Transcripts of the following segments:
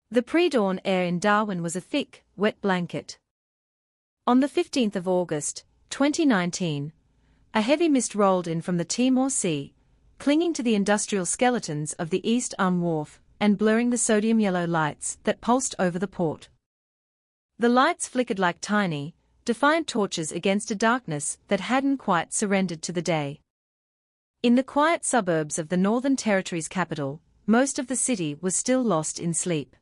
The pre-dawn air in Darwin was a thick, wet blanket. On the 15th of August, 2019, a heavy mist rolled in from the Timor Sea, clinging to the industrial skeletons of the East Arm Wharf and blurring the sodium yellow lights that pulsed over the port. The lights flickered like tiny, defiant torches against a darkness that hadn't quite surrendered to the day. In the quiet suburbs of the Northern Territory's capital, most of the city was still lost in sleep.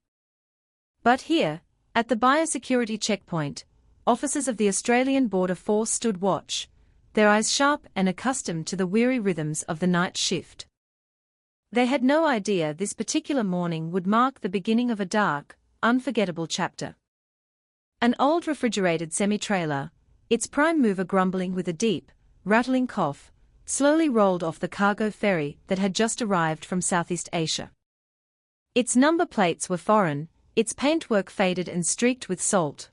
But here, at the biosecurity checkpoint, officers of the Australian Border Force stood watch, their eyes sharp and accustomed to the weary rhythms of the night shift. They had no idea this particular morning would mark the beginning of a dark, unforgettable chapter. An old refrigerated semi-trailer, its prime mover grumbling with a deep, rattling cough, slowly rolled off the cargo ferry that had just arrived from Southeast Asia. Its number plates were foreign, its paintwork faded and streaked with salt.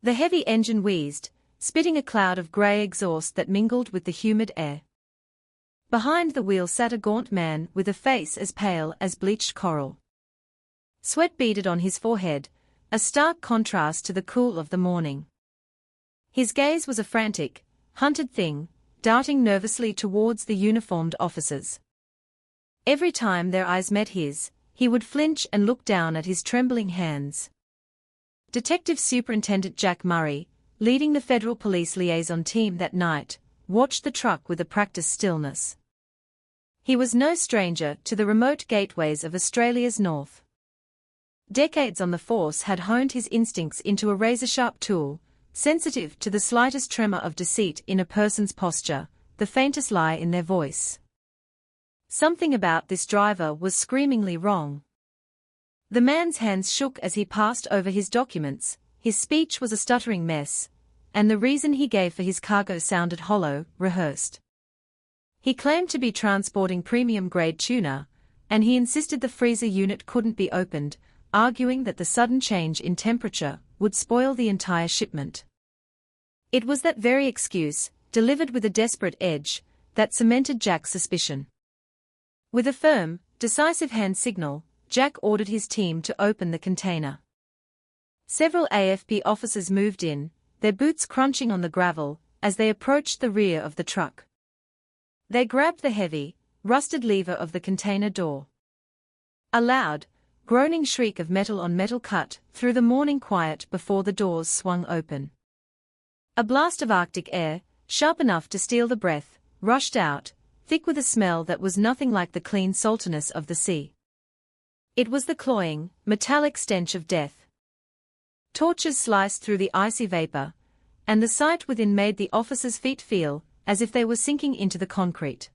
The heavy engine wheezed, spitting a cloud of grey exhaust that mingled with the humid air. Behind the wheel sat a gaunt man with a face as pale as bleached coral. Sweat beaded on his forehead, a stark contrast to the cool of the morning. His gaze was a frantic, hunted thing, darting nervously towards the uniformed officers. Every time their eyes met his, he would flinch and look down at his trembling hands. Detective Superintendent Jack Murray, leading the Federal Police liaison team that night, watched the truck with a practiced stillness. He was no stranger to the remote gateways of Australia's north. Decades on the force had honed his instincts into a razor-sharp tool, sensitive to the slightest tremor of deceit in a person's posture, the faintest lie in their voice. Something about this driver was screamingly wrong. The man's hands shook as he passed over his documents, his speech was a stuttering mess, and the reason he gave for his cargo sounded hollow, rehearsed. He claimed to be transporting premium-grade tuna, and he insisted the freezer unit couldn't be opened, arguing that the sudden change in temperature would spoil the entire shipment. It was that very excuse, delivered with a desperate edge, that cemented Jack's suspicion. With a firm, decisive hand signal, Jack ordered his team to open the container. Several AFP officers moved in, their boots crunching on the gravel, as they approached the rear of the truck. They grabbed the heavy, rusted lever of the container door. A loud, groaning shriek of metal on metal cut through the morning quiet before the doors swung open. A blast of Arctic air, sharp enough to steal the breath, rushed out, thick with a smell that was nothing like the clean saltiness of the sea. It was the cloying, metallic stench of death. Torches sliced through the icy vapor, and the sight within made the officers' feet feel as if they were sinking into the concrete.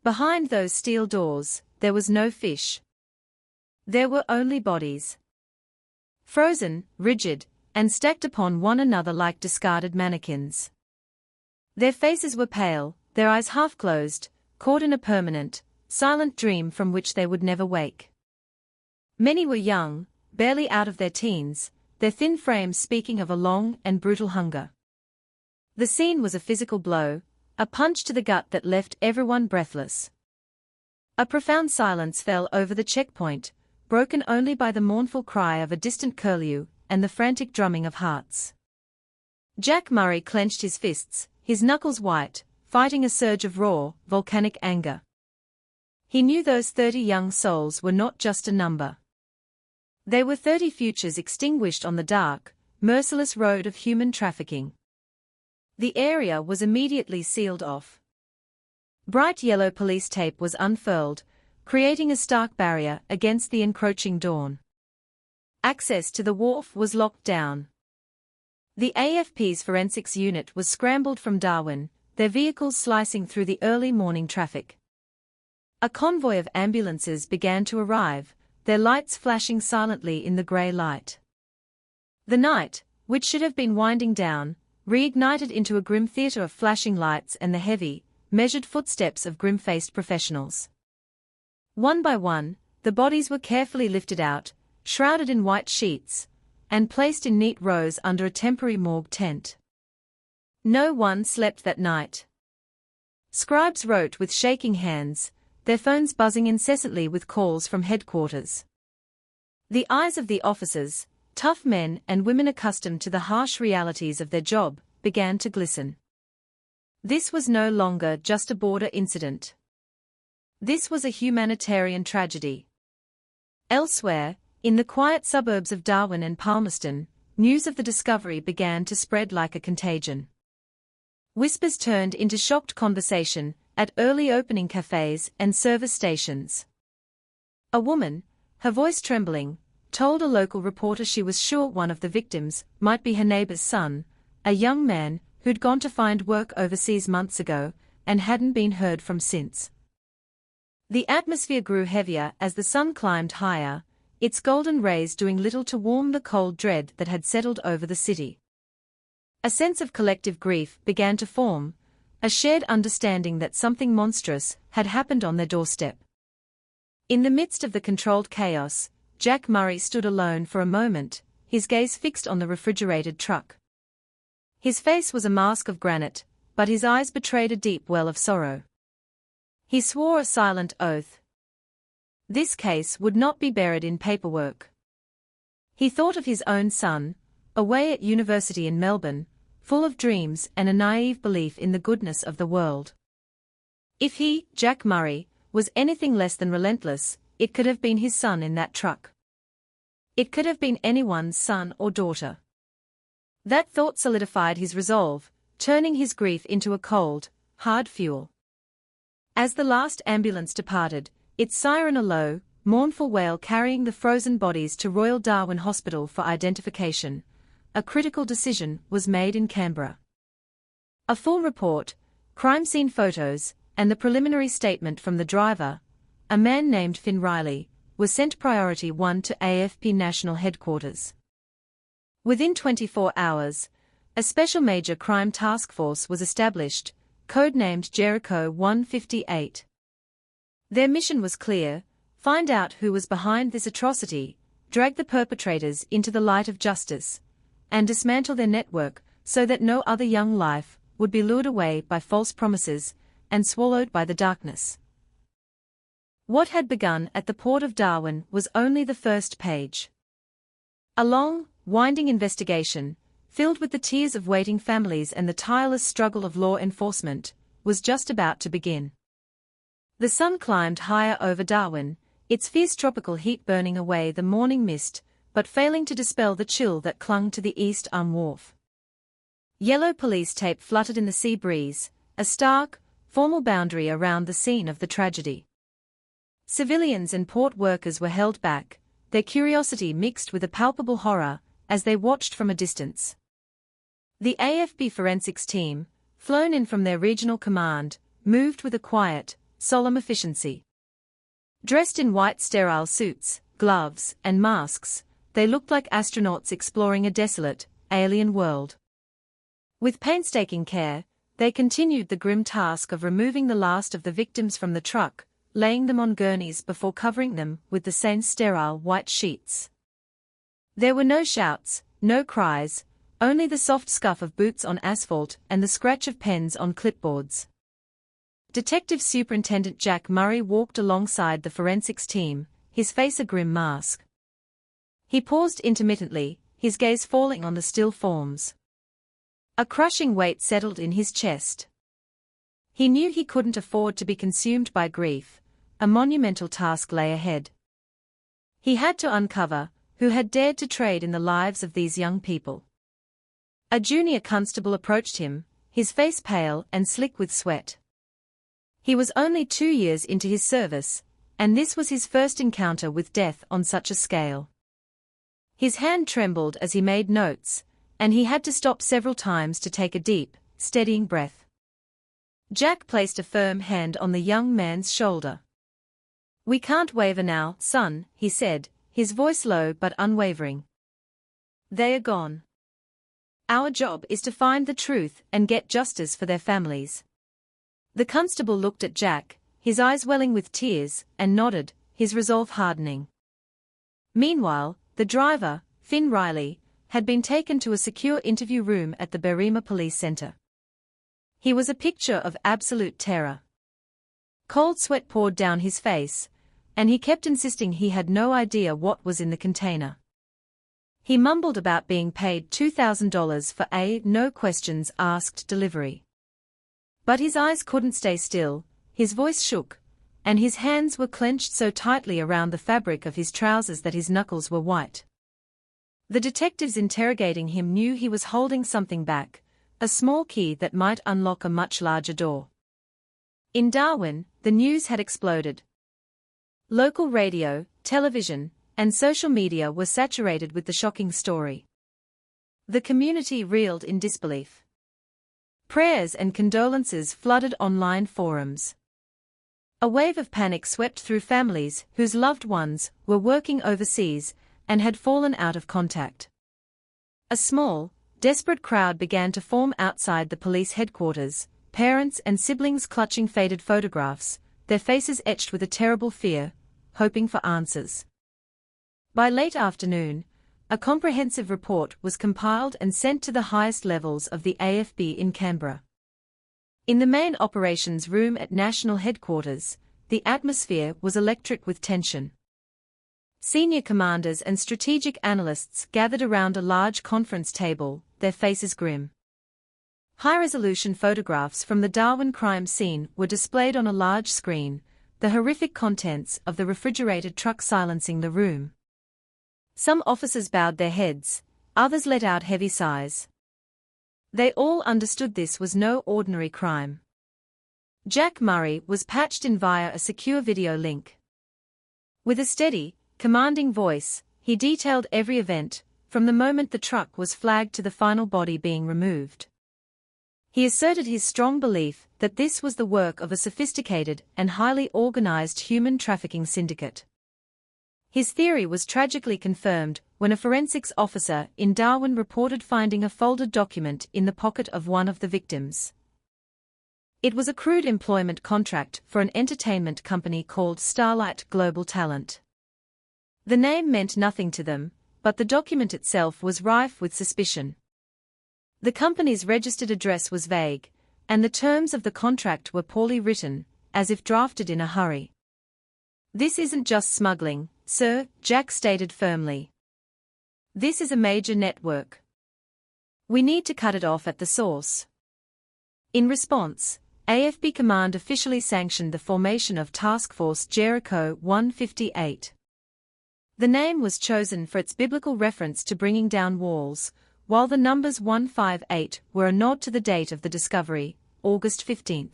Behind those steel doors, there was no fish. There were only bodies. Frozen, rigid, and stacked upon one another like discarded mannequins. Their faces were pale, their eyes half-closed, caught in a permanent, silent dream from which they would never wake. Many were young, barely out of their teens, their thin frames speaking of a long and brutal hunger. The scene was a physical blow, a punch to the gut that left everyone breathless. A profound silence fell over the checkpoint, broken only by the mournful cry of a distant curlew and the frantic drumming of hearts. Jack Murray clenched his fists, his knuckles white, fighting a surge of raw, volcanic anger. He knew those 30 young souls were not just a number. They were 30 futures extinguished on the dark, merciless road of human trafficking. The area was immediately sealed off. Bright yellow police tape was unfurled, creating a stark barrier against the encroaching dawn. Access to the wharf was locked down. The AFP's forensics unit was scrambled from Darwin, their vehicles slicing through the early morning traffic. A convoy of ambulances began to arrive, their lights flashing silently in the grey light. The night, which should have been winding down, reignited into a grim theatre of flashing lights and the heavy, measured footsteps of grim-faced professionals. One by one, the bodies were carefully lifted out, shrouded in white sheets, and placed in neat rows under a temporary morgue tent. No one slept that night. Scribes wrote with shaking hands, their phones buzzing incessantly with calls from headquarters. The eyes of the officers, tough men and women accustomed to the harsh realities of their job, began to glisten. This was no longer just a border incident. This was a humanitarian tragedy. Elsewhere, in the quiet suburbs of Darwin and Palmerston, news of the discovery began to spread like a contagion. Whispers turned into shocked conversation at early opening cafes and service stations. A woman, her voice trembling, told a local reporter she was sure one of the victims might be her neighbor's son, a young man who'd gone to find work overseas months ago and hadn't been heard from since. The atmosphere grew heavier as the sun climbed higher, its golden rays doing little to warm the cold dread that had settled over the city. A sense of collective grief began to form, a shared understanding that something monstrous had happened on their doorstep. In the midst of the controlled chaos, Jack Murray stood alone for a moment, his gaze fixed on the refrigerated truck. His face was a mask of granite, but his eyes betrayed a deep well of sorrow. He swore a silent oath. This case would not be buried in paperwork. He thought of his own son, away at university in Melbourne, full of dreams and a naive belief in the goodness of the world. If he, Jack Murray, was anything less than relentless, it could have been his son in that truck. It could have been anyone's son or daughter. That thought solidified his resolve, turning his grief into a cold, hard fuel. As the last ambulance departed, its siren a low, mournful wail carrying the frozen bodies to Royal Darwin Hospital for identification, a critical decision was made in Canberra. A full report, crime scene photos, and the preliminary statement from the driver, a man named Finn Riley, was sent priority 1 to AFP National Headquarters. Within 24 hours, a special major crime task force was established, codenamed Jericho 158. Their mission was clear: find out who was behind this atrocity, drag the perpetrators into the light of justice, and dismantle their network so that no other young life would be lured away by false promises and swallowed by the darkness. What had begun at the port of Darwin was only the first page. A long, winding investigation, filled with the tears of waiting families and the tireless struggle of law enforcement, was just about to begin. The sun climbed higher over Darwin, its fierce tropical heat burning away the morning mist, but failing to dispel the chill that clung to the East Arm Wharf. Yellow police tape fluttered in the sea breeze, a stark, formal boundary around the scene of the tragedy. Civilians and port workers were held back, their curiosity mixed with a palpable horror, as they watched from a distance. The AFP forensics team, flown in from their regional command, moved with a quiet, solemn efficiency. Dressed in white sterile suits, gloves, and masks, they looked like astronauts exploring a desolate, alien world. With painstaking care, they continued the grim task of removing the last of the victims from the truck, laying them on gurneys before covering them with the same sterile white sheets. There were no shouts, no cries, only the soft scuff of boots on asphalt and the scratch of pens on clipboards. Detective Superintendent Jack Murray walked alongside the forensics team, his face a grim mask. He paused intermittently, his gaze falling on the still forms. A crushing weight settled in his chest. He knew he couldn't afford to be consumed by grief. A monumental task lay ahead. He had to uncover who had dared to trade in the lives of these young people. A junior constable approached him, his face pale and slick with sweat. He was only 2 years into his service, and this was his first encounter with death on such a scale. His hand trembled as he made notes, and he had to stop several times to take a deep, steadying breath. Jack placed a firm hand on the young man's shoulder. "We can't waver now, son," he said, his voice low but unwavering. "They are gone. Our job is to find the truth and get justice for their families." The constable looked at Jack, his eyes welling with tears, and nodded, his resolve hardening. Meanwhile, the driver, Finn Riley, had been taken to a secure interview room at the Berrima Police Centre. He was a picture of absolute terror. Cold sweat poured down his face, and he kept insisting he had no idea what was in the container. He mumbled about being paid $2,000 for a no-questions-asked delivery. But his eyes couldn't stay still, his voice shook, and his hands were clenched so tightly around the fabric of his trousers that his knuckles were white. The detectives interrogating him knew he was holding something back, a small key that might unlock a much larger door. In Darwin, the news had exploded. Local radio, television, and social media were saturated with the shocking story. The community reeled in disbelief. Prayers and condolences flooded online forums. A wave of panic swept through families whose loved ones were working overseas and had fallen out of contact. A small, desperate crowd began to form outside the police headquarters, parents and siblings clutching faded photographs, their faces etched with a terrible fear, hoping for answers. By late afternoon, a comprehensive report was compiled and sent to the highest levels of the AFB in Canberra. In the main operations room at National Headquarters, the atmosphere was electric with tension. Senior commanders and strategic analysts gathered around a large conference table, their faces grim. High-resolution photographs from the Darwin crime scene were displayed on a large screen, the horrific contents of the refrigerated truck silencing the room. Some officers bowed their heads, others let out heavy sighs. They all understood this was no ordinary crime. Jack Murray was patched in via a secure video link. With a steady, commanding voice, he detailed every event, from the moment the truck was flagged to the final body being removed. He asserted his strong belief that this was the work of a sophisticated and highly organized human trafficking syndicate. His theory was tragically confirmed when a forensics officer in Darwin reported finding a folded document in the pocket of one of the victims. It was a crude employment contract for an entertainment company called Starlight Global Talent. The name meant nothing to them, but the document itself was rife with suspicion. The company's registered address was vague, and the terms of the contract were poorly written, as if drafted in a hurry. "This isn't just smuggling, sir," Jack stated firmly. "This is a major network. We need to cut it off at the source." In response, AFB Command officially sanctioned the formation of Task Force Jericho 158. The name was chosen for its biblical reference to bringing down walls, while the numbers 158 were a nod to the date of the discovery, August 15.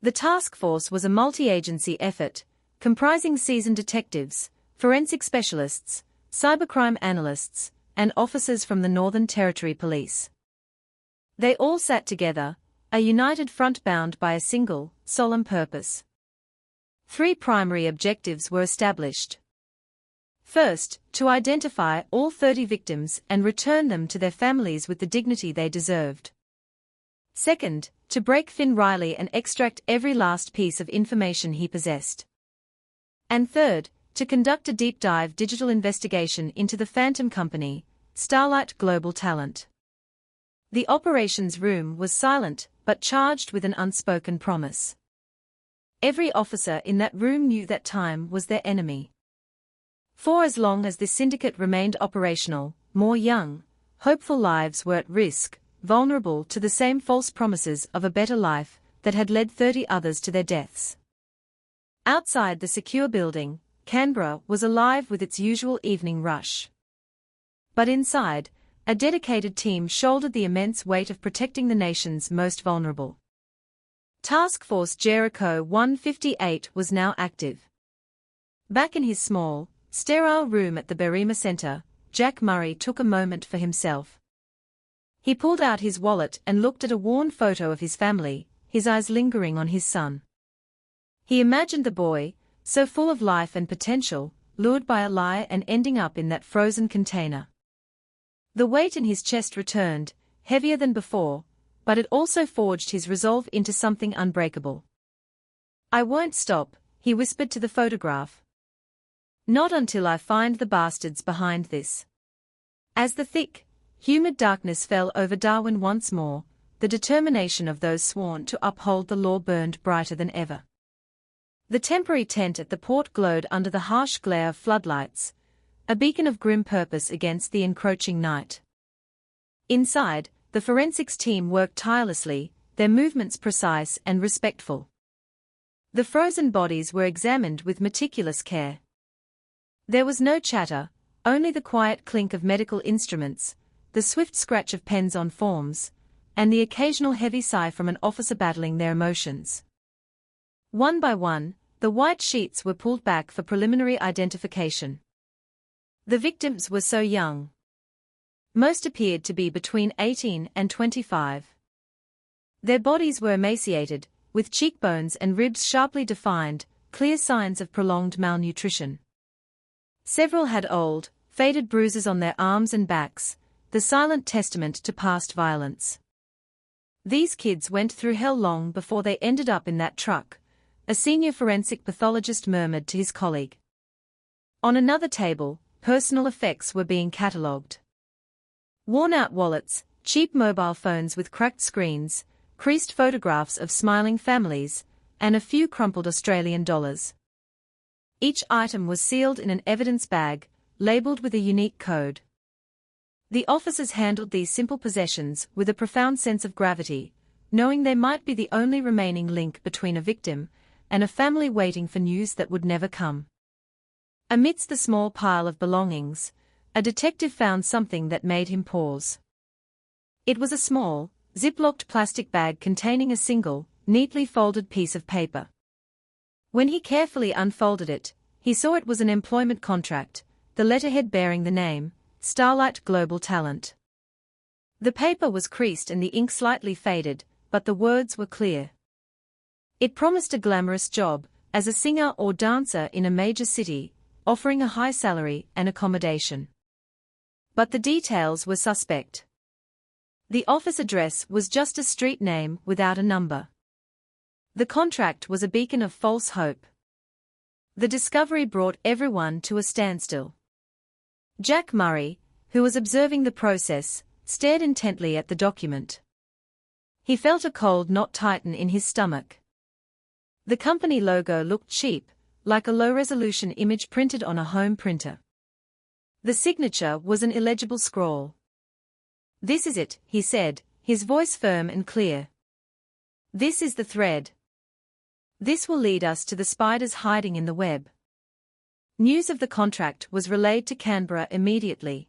The task force was a multi-agency effort, comprising seasoned detectives, forensic specialists, cybercrime analysts, and officers from the Northern Territory Police. They all sat together, a united front bound by a single, solemn purpose. 3 primary objectives were established. First, to identify all 30 victims and return them to their families with the dignity they deserved. Second, to break Finn Riley and extract every last piece of information he possessed. And third, to conduct a deep-dive digital investigation into the Phantom Company, Starlight Global Talent. The operations room was silent, but charged with an unspoken promise. Every officer in that room knew that time was their enemy. For as long as this syndicate remained operational, more young, hopeful lives were at risk, vulnerable to the same false promises of a better life that had led 30 others to their deaths. Outside the secure building, Canberra was alive with its usual evening rush. But inside, a dedicated team shouldered the immense weight of protecting the nation's most vulnerable. Task Force Jericho 158 was now active. Back in his small, sterile room at the Berrima Centre, Jack Murray took a moment for himself. He pulled out his wallet and looked at a worn photo of his family, his eyes lingering on his son. He imagined the boy, so full of life and potential, lured by a lie and ending up in that frozen container. The weight in his chest returned, heavier than before, but it also forged his resolve into something unbreakable. "I won't stop," he whispered to the photograph. "Not until I find the bastards behind this." As the thick, humid darkness fell over Darwin once more, the determination of those sworn to uphold the law burned brighter than ever. The temporary tent at the port glowed under the harsh glare of floodlights, a beacon of grim purpose against the encroaching night. Inside, the forensics team worked tirelessly, their movements precise and respectful. The frozen bodies were examined with meticulous care. There was no chatter, only the quiet clink of medical instruments, the swift scratch of pens on forms, and the occasional heavy sigh from an officer battling their emotions. One by one, the white sheets were pulled back for preliminary identification. The victims were so young. Most appeared to be between 18 and 25. Their bodies were emaciated, with cheekbones and ribs sharply defined, clear signs of prolonged malnutrition. Several had old, faded bruises on their arms and backs, the silent testament to past violence. These kids went through hell long before they ended up in that truck, a senior forensic pathologist murmured to his colleague. On another table, personal effects were being catalogued. Worn-out wallets, cheap mobile phones with cracked screens, creased photographs of smiling families, and a few crumpled Australian dollars. Each item was sealed in an evidence bag, labelled with a unique code. The officers handled these simple possessions with a profound sense of gravity, knowing they might be the only remaining link between a victim and a family waiting for news that would never come. Amidst the small pile of belongings, a detective found something that made him pause. It was a small, zip-locked plastic bag containing a single, neatly folded piece of paper. When he carefully unfolded it, he saw it was an employment contract, the letterhead bearing the name, Starlight Global Talent. The paper was creased and the ink slightly faded, but the words were clear. It promised a glamorous job, as a singer or dancer in a major city, offering a high salary and accommodation. But the details were suspect. The office address was just a street name without a number. The contract was a beacon of false hope. The discovery brought everyone to a standstill. Jack Murray, who was observing the process, stared intently at the document. He felt a cold knot tighten in his stomach. The company logo looked cheap, like a low-resolution image printed on a home printer. The signature was an illegible scrawl. "This is it," he said, his voice firm and clear. "This is the thread. This will lead us to the spiders hiding in the web." News of the contract was relayed to Canberra immediately.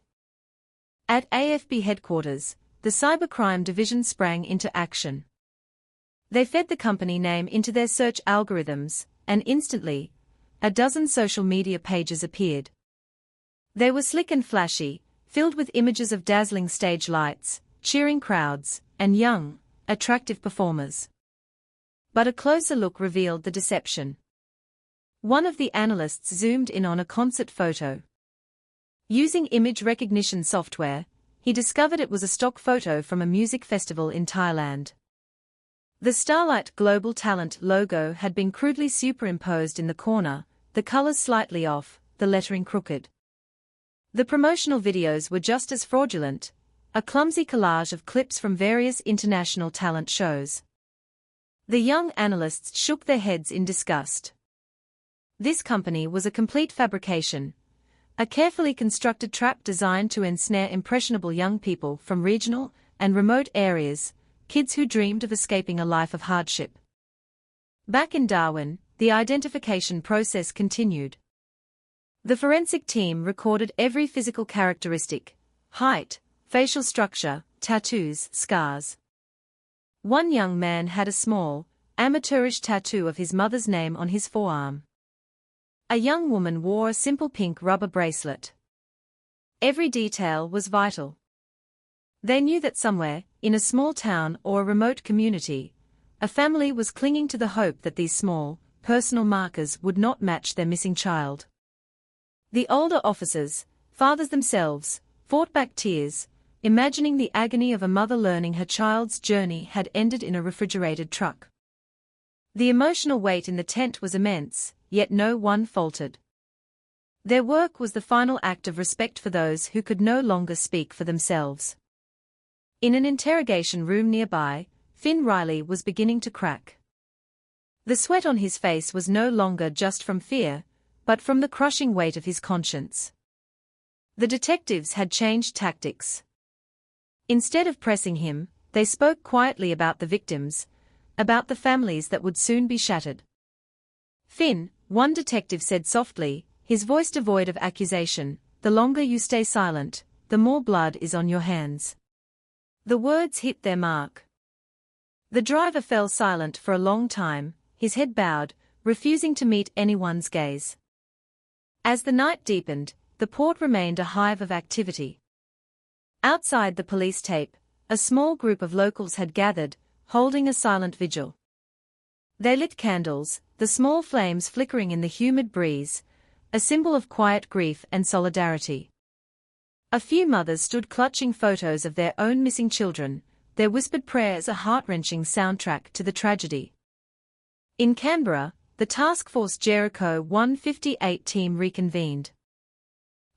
At AFB headquarters, the cybercrime division sprang into action. They fed the company name into their search algorithms, and instantly, a dozen social media pages appeared. They were slick and flashy, filled with images of dazzling stage lights, cheering crowds, and young, attractive performers. But a closer look revealed the deception. One of the analysts zoomed in on a concert photo. Using image recognition software, he discovered it was a stock photo from a music festival in Thailand. The Starlight Global Talent logo had been crudely superimposed in the corner, the colors slightly off, the lettering crooked. The promotional videos were just as fraudulent, a clumsy collage of clips from various international talent shows. The young analysts shook their heads in disgust. This company was a complete fabrication, a carefully constructed trap designed to ensnare impressionable young people from regional and remote areas, kids who dreamed of escaping a life of hardship. Back in Darwin, the identification process continued. The forensic team recorded every physical characteristic: height, facial structure, tattoos, scars. One young man had a small, amateurish tattoo of his mother's name on his forearm. A young woman wore a simple pink rubber bracelet. Every detail was vital. They knew that somewhere, in a small town or a remote community, a family was clinging to the hope that these small, personal markers would not match their missing child. The older officers, fathers themselves, fought back tears, imagining the agony of a mother learning her child's journey had ended in a refrigerated truck. The emotional weight in the tent was immense, yet no one faltered. Their work was the final act of respect for those who could no longer speak for themselves. In an interrogation room nearby, Finn Riley was beginning to crack. The sweat on his face was no longer just from fear, but from the crushing weight of his conscience. The detectives had changed tactics. Instead of pressing him, they spoke quietly about the victims, about the families that would soon be shattered. "Finn," one detective said softly, his voice devoid of accusation, "the longer you stay silent, the more blood is on your hands." The words hit their mark. The driver fell silent for a long time, his head bowed, refusing to meet anyone's gaze. As the night deepened, the port remained a hive of activity. Outside the police tape, a small group of locals had gathered, holding a silent vigil. They lit candles, the small flames flickering in the humid breeze, a symbol of quiet grief and solidarity. A few mothers stood clutching photos of their own missing children, their whispered prayers a heart-wrenching soundtrack to the tragedy. In Canberra, the Task Force Jericho 158 team reconvened.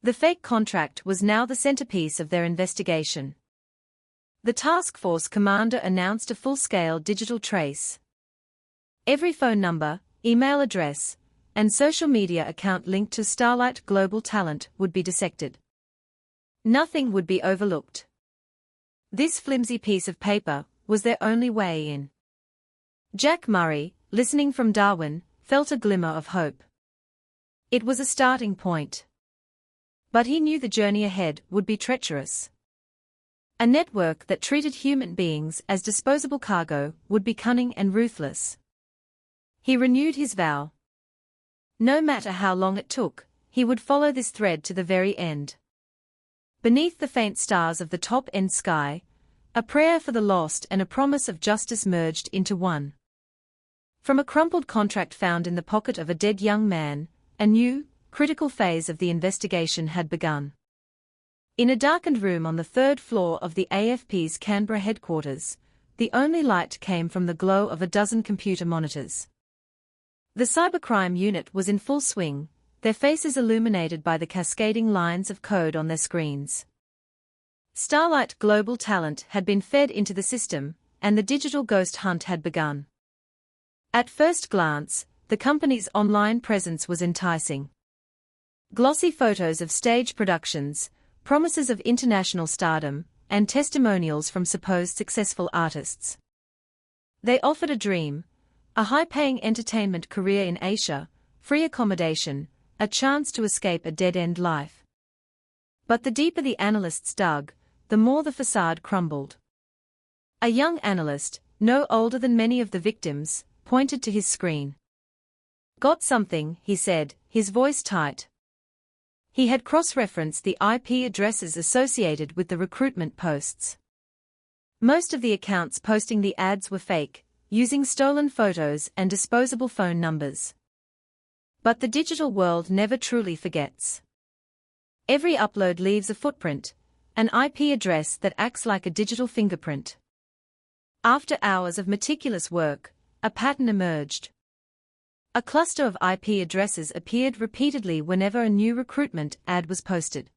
The fake contract was now the centerpiece of their investigation. The task force commander announced a full-scale digital trace. Every phone number, email address, and social media account linked to Starlight Global Talent would be dissected. Nothing would be overlooked. This flimsy piece of paper was their only way in. Jack Murray, listening from Darwin, felt a glimmer of hope. It was a starting point. But he knew the journey ahead would be treacherous. A network that treated human beings as disposable cargo would be cunning and ruthless. He renewed his vow. No matter how long it took, he would follow this thread to the very end. Beneath the faint stars of the top-end sky, a prayer for the lost and a promise of justice merged into one. From a crumpled contract found in the pocket of a dead young man, a new, critical phase of the investigation had begun. In a darkened room on the third floor of the AFP's Canberra headquarters, the only light came from the glow of a dozen computer monitors. The cybercrime unit was in full swing, their faces illuminated by the cascading lines of code on their screens. Starlight Global Talent had been fed into the system, and the digital ghost hunt had begun. At first glance, the company's online presence was enticing. Glossy photos of stage productions, promises of international stardom, and testimonials from supposed successful artists. They offered a dream, a high-paying entertainment career in Asia, free accommodation, a chance to escape a dead-end life. But the deeper the analysts dug, the more the facade crumbled. A young analyst, no older than many of the victims, pointed to his screen. "Got something," he said, his voice tight. He had cross-referenced the IP addresses associated with the recruitment posts. Most of the accounts posting the ads were fake, using stolen photos and disposable phone numbers. But the digital world never truly forgets. Every upload leaves a footprint, an IP address that acts like a digital fingerprint. After hours of meticulous work, a pattern emerged. A cluster of IP addresses appeared repeatedly whenever a new recruitment ad was posted.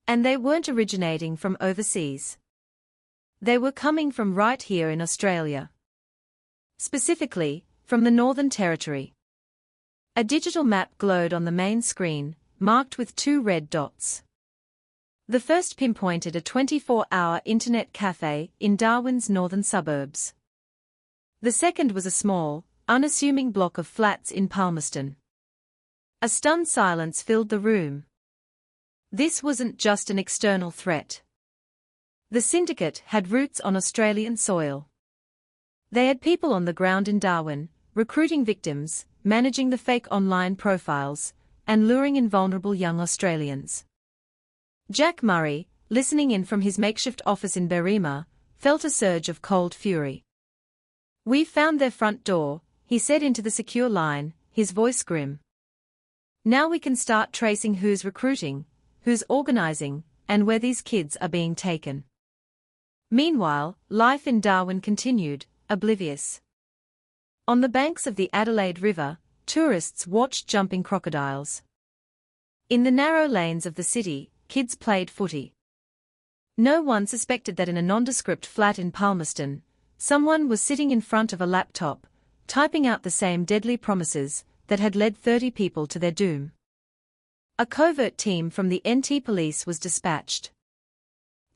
And they weren't originating from overseas. They were coming from right here in Australia. Specifically, from the Northern Territory. A digital map glowed on the main screen, marked with 2 red dots. The first pinpointed a 24-hour internet cafe in Darwin's northern suburbs. The second was a small, unassuming block of flats in Palmerston. A stunned silence filled the room. This wasn't just an external threat. The syndicate had roots on Australian soil. They had people on the ground in Darwin, recruiting victims, managing the fake online profiles, and luring in vulnerable young Australians. Jack Murray, listening in from his makeshift office in Berrima, felt a surge of cold fury. "We've found their front door," he said into the secure line, his voice grim. "Now we can start tracing who's recruiting, who's organizing, and where these kids are being taken." Meanwhile, life in Darwin continued, oblivious. On the banks of the Adelaide River, tourists watched jumping crocodiles. In the narrow lanes of the city, kids played footy. No one suspected that in a nondescript flat in Palmerston, someone was sitting in front of a laptop, typing out the same deadly promises that had led 30 people to their doom. A covert team from the NT police was dispatched.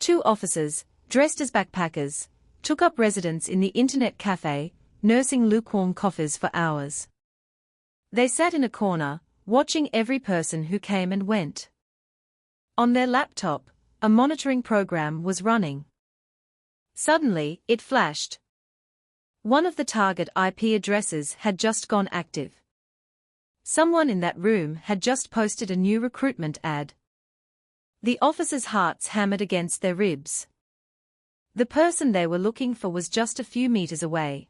2 officers, dressed as backpackers, took up residence in the internet cafe, nursing lukewarm coffees for hours. They sat in a corner, watching every person who came and went. On their laptop, a monitoring program was running. Suddenly, it flashed. One of the target IP addresses had just gone active. Someone in that room had just posted a new recruitment ad. The officers' hearts hammered against their ribs. The person they were looking for was just a few meters away.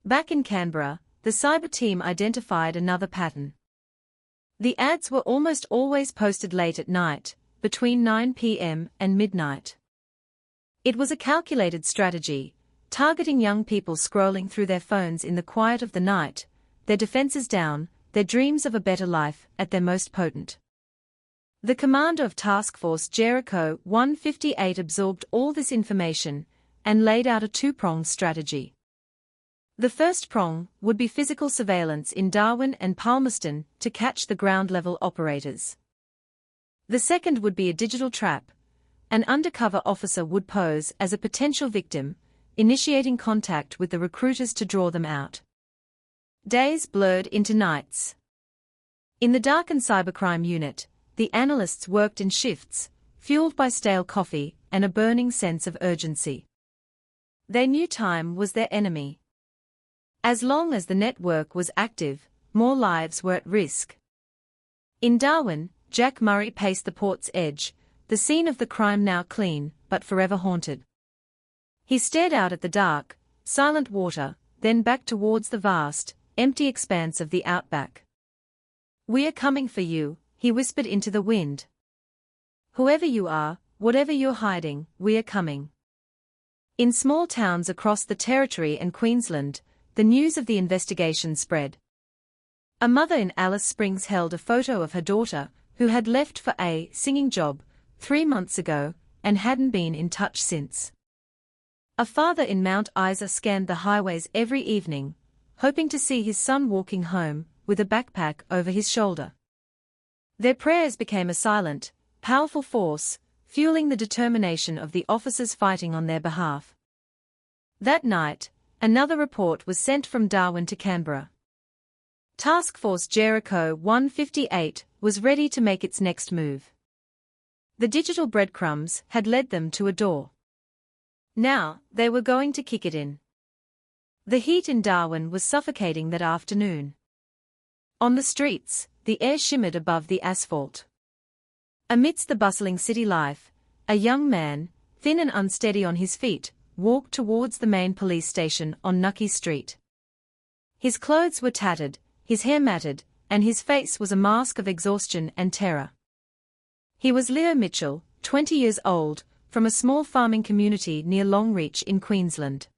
Back in Canberra, the cyber team identified another pattern. The ads were almost always posted late at night, between 9 p.m. and midnight. It was a calculated strategy, targeting young people scrolling through their phones in the quiet of the night, their defenses down, their dreams of a better life at their most potent. The commander of Task Force Jericho 158 absorbed all this information and laid out a 2-pronged strategy. The first prong would be physical surveillance in Darwin and Palmerston to catch the ground-level operators. The second would be a digital trap. An undercover officer would pose as a potential victim, initiating contact with the recruiters to draw them out. Days blurred into nights. In the darkened cybercrime unit, the analysts worked in shifts, fueled by stale coffee and a burning sense of urgency. They knew time was their enemy. As long as the network was active, more lives were at risk. In Darwin, Jack Murray paced the port's edge, the scene of the crime now clean, but forever haunted. He stared out at the dark, silent water, then back towards the vast, empty expanse of the outback. "We are coming for you," he whispered into the wind. "Whoever you are, whatever you're hiding, we are coming." In small towns across the Territory and Queensland, the news of the investigation spread. A mother in Alice Springs held a photo of her daughter, who had left for a singing job 3 months ago and hadn't been in touch since. A father in Mount Isa scanned the highways every evening, hoping to see his son walking home with a backpack over his shoulder. Their prayers became a silent, powerful force, fueling the determination of the officers fighting on their behalf. That night, another report was sent from Darwin to Canberra. Task Force Jericho 158 was ready to make its next move. The digital breadcrumbs had led them to a door. Now, they were going to kick it in. The heat in Darwin was suffocating that afternoon. On the streets, the air shimmered above the asphalt. Amidst the bustling city life, a young man, thin and unsteady on his feet, walked towards the main police station on Nucky Street. His clothes were tattered, his hair matted, and his face was a mask of exhaustion and terror. He was Leo Mitchell, 20 years old, from a small farming community near Longreach in Queensland.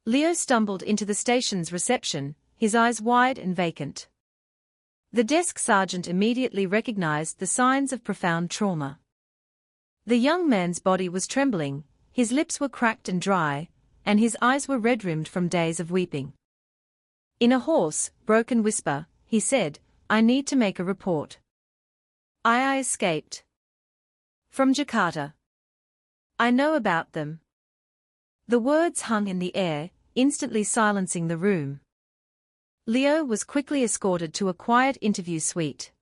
Leo stumbled into the station's reception, his eyes wide and vacant. The desk sergeant immediately recognized the signs of profound trauma. The young man's body was trembling, his lips were cracked and dry, and his eyes were red-rimmed from days of weeping. In a hoarse, broken whisper, he said, "I need to make a report. I escaped from Jakarta. I know about them." The words hung in the air, instantly silencing the room. Leo was quickly escorted to a quiet interview suite.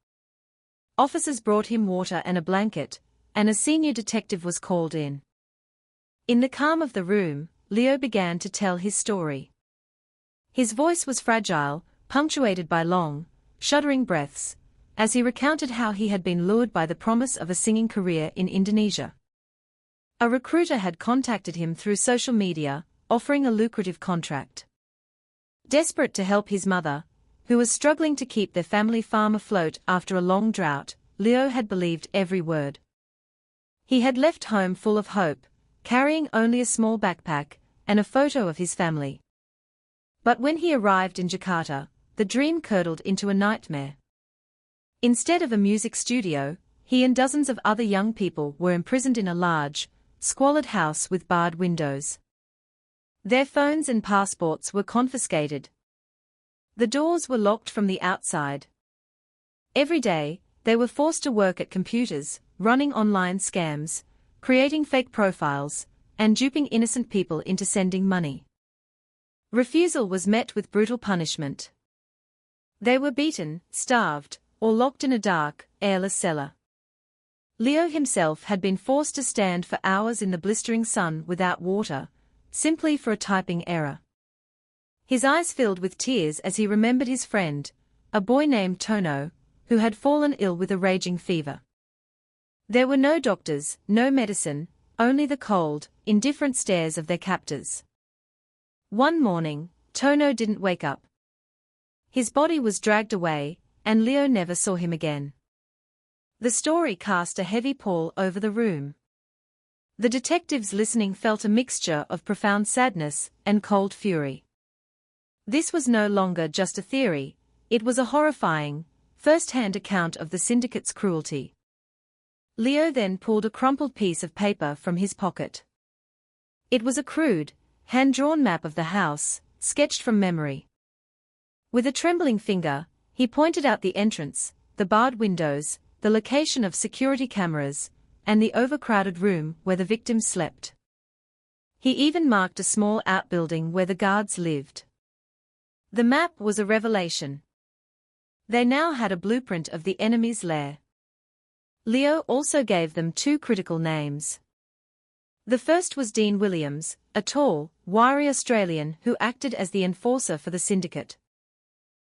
Officers brought him water and a blanket, and a senior detective was called in. In the calm of the room, Leo began to tell his story. His voice was fragile, punctuated by long, shuddering breaths, as he recounted how he had been lured by the promise of a singing career in Indonesia. A recruiter had contacted him through social media, offering a lucrative contract. Desperate to help his mother, who was struggling to keep their family farm afloat after a long drought, Leo had believed every word. He had left home full of hope, carrying only a small backpack and a photo of his family. But when he arrived in Jakarta, the dream curdled into a nightmare. Instead of a music studio, he and dozens of other young people were imprisoned in a large, squalid house with barred windows. Their phones and passports were confiscated. The doors were locked from the outside. Every day, they were forced to work at computers, running online scams, creating fake profiles, and duping innocent people into sending money. Refusal was met with brutal punishment. They were beaten, starved, or locked in a dark, airless cellar. Leo himself had been forced to stand for hours in the blistering sun without water, simply for a typing error. His eyes filled with tears as he remembered his friend, a boy named Tono, who had fallen ill with a raging fever. There were no doctors, no medicine, only the cold, indifferent stares of their captors. One morning, Tono didn't wake up. His body was dragged away, and Leo never saw him again. The story cast a heavy pall over the room. The detectives listening felt a mixture of profound sadness and cold fury. This was no longer just a theory, it was a horrifying, first-hand account of the syndicate's cruelty. Leo then pulled a crumpled piece of paper from his pocket. It was a crude, hand-drawn map of the house, sketched from memory. With a trembling finger, he pointed out the entrance, the barred windows, the location of security cameras, and the overcrowded room where the victims slept. He even marked a small outbuilding where the guards lived. The map was a revelation. They now had a blueprint of the enemy's lair. Leo also gave them two critical names. The first was Dean Williams, a tall, wiry Australian who acted as the enforcer for the syndicate.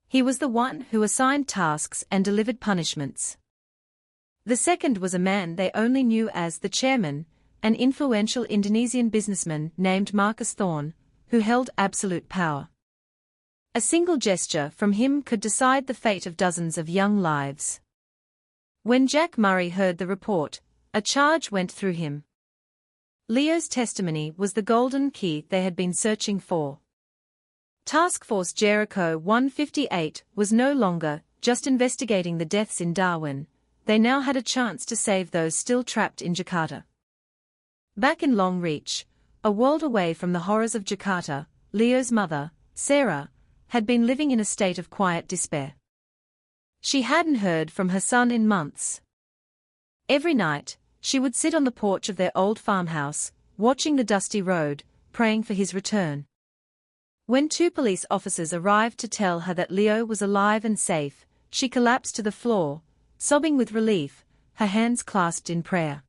He was the one who assigned tasks and delivered punishments. The second was a man they only knew as the chairman, an influential Indonesian businessman named Marcus Thorne, who held absolute power. A single gesture from him could decide the fate of dozens of young lives. When Jack Murray heard the report, a charge went through him. Leo's testimony was the golden key they had been searching for. Task Force Jericho 158 was no longer just investigating the deaths in Darwin. They now had a chance to save those still trapped in Jakarta. Back in Long Reach, a world away from the horrors of Jakarta, Leo's mother, Sarah, had been living in a state of quiet despair. She hadn't heard from her son in months. Every night, she would sit on the porch of their old farmhouse, watching the dusty road, praying for his return. When two police officers arrived to tell her that Leo was alive and safe, she collapsed to the floor, sobbing with relief, her hands clasped in prayer.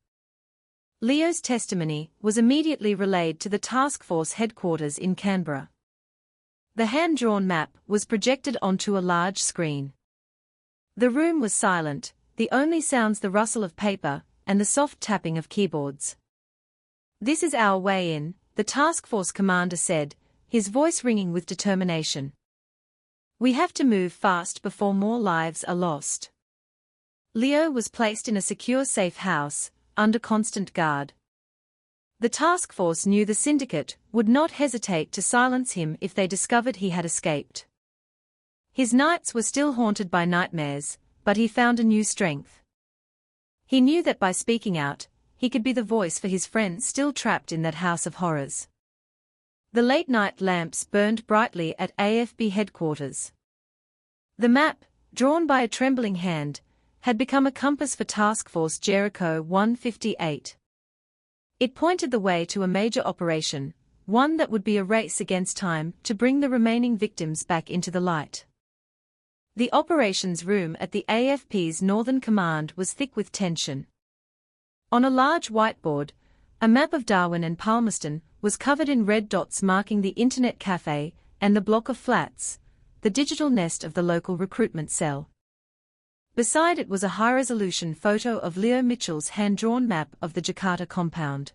Leo's testimony was immediately relayed to the task force headquarters in Canberra. The hand-drawn map was projected onto a large screen. The room was silent, the only sounds the rustle of paper and the soft tapping of keyboards. "This is our way in," the task force commander said, his voice ringing with determination. "We have to move fast before more lives are lost." Leo was placed in a secure safe house, under constant guard. The task force knew the syndicate would not hesitate to silence him if they discovered he had escaped. His nights were still haunted by nightmares, but he found a new strength. He knew that by speaking out, he could be the voice for his friends still trapped in that house of horrors. The late-night lamps burned brightly at AFB headquarters. The map, drawn by a trembling hand, had become a compass for Task Force Jericho 158. It pointed the way to a major operation, one that would be a race against time to bring the remaining victims back into the light. The operations room at the AFP's Northern Command was thick with tension. On a large whiteboard, a map of Darwin and Palmerston was covered in red dots marking the Internet Cafe and the block of flats, the digital nest of the local recruitment cell. Beside it was a high-resolution photo of Leo Mitchell's hand-drawn map of the Jakarta compound.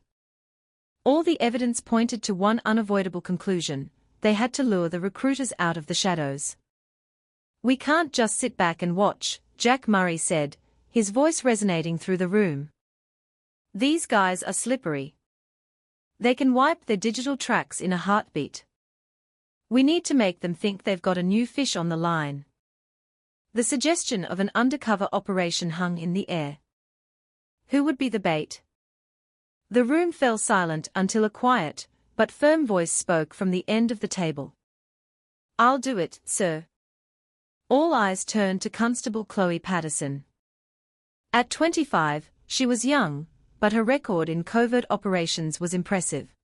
All the evidence pointed to one unavoidable conclusion: they had to lure the recruiters out of the shadows. "We can't just sit back and watch," Jack Murray said, his voice resonating through the room. "These guys are slippery. They can wipe their digital tracks in a heartbeat. We need to make them think they've got a new fish on the line." The suggestion of an undercover operation hung in the air. Who would be the bait? The room fell silent until a quiet, but firm voice spoke from the end of the table. "I'll do it, sir." All eyes turned to Constable Chloe Patterson. At 25, she was young, but her record in covert operations was impressive.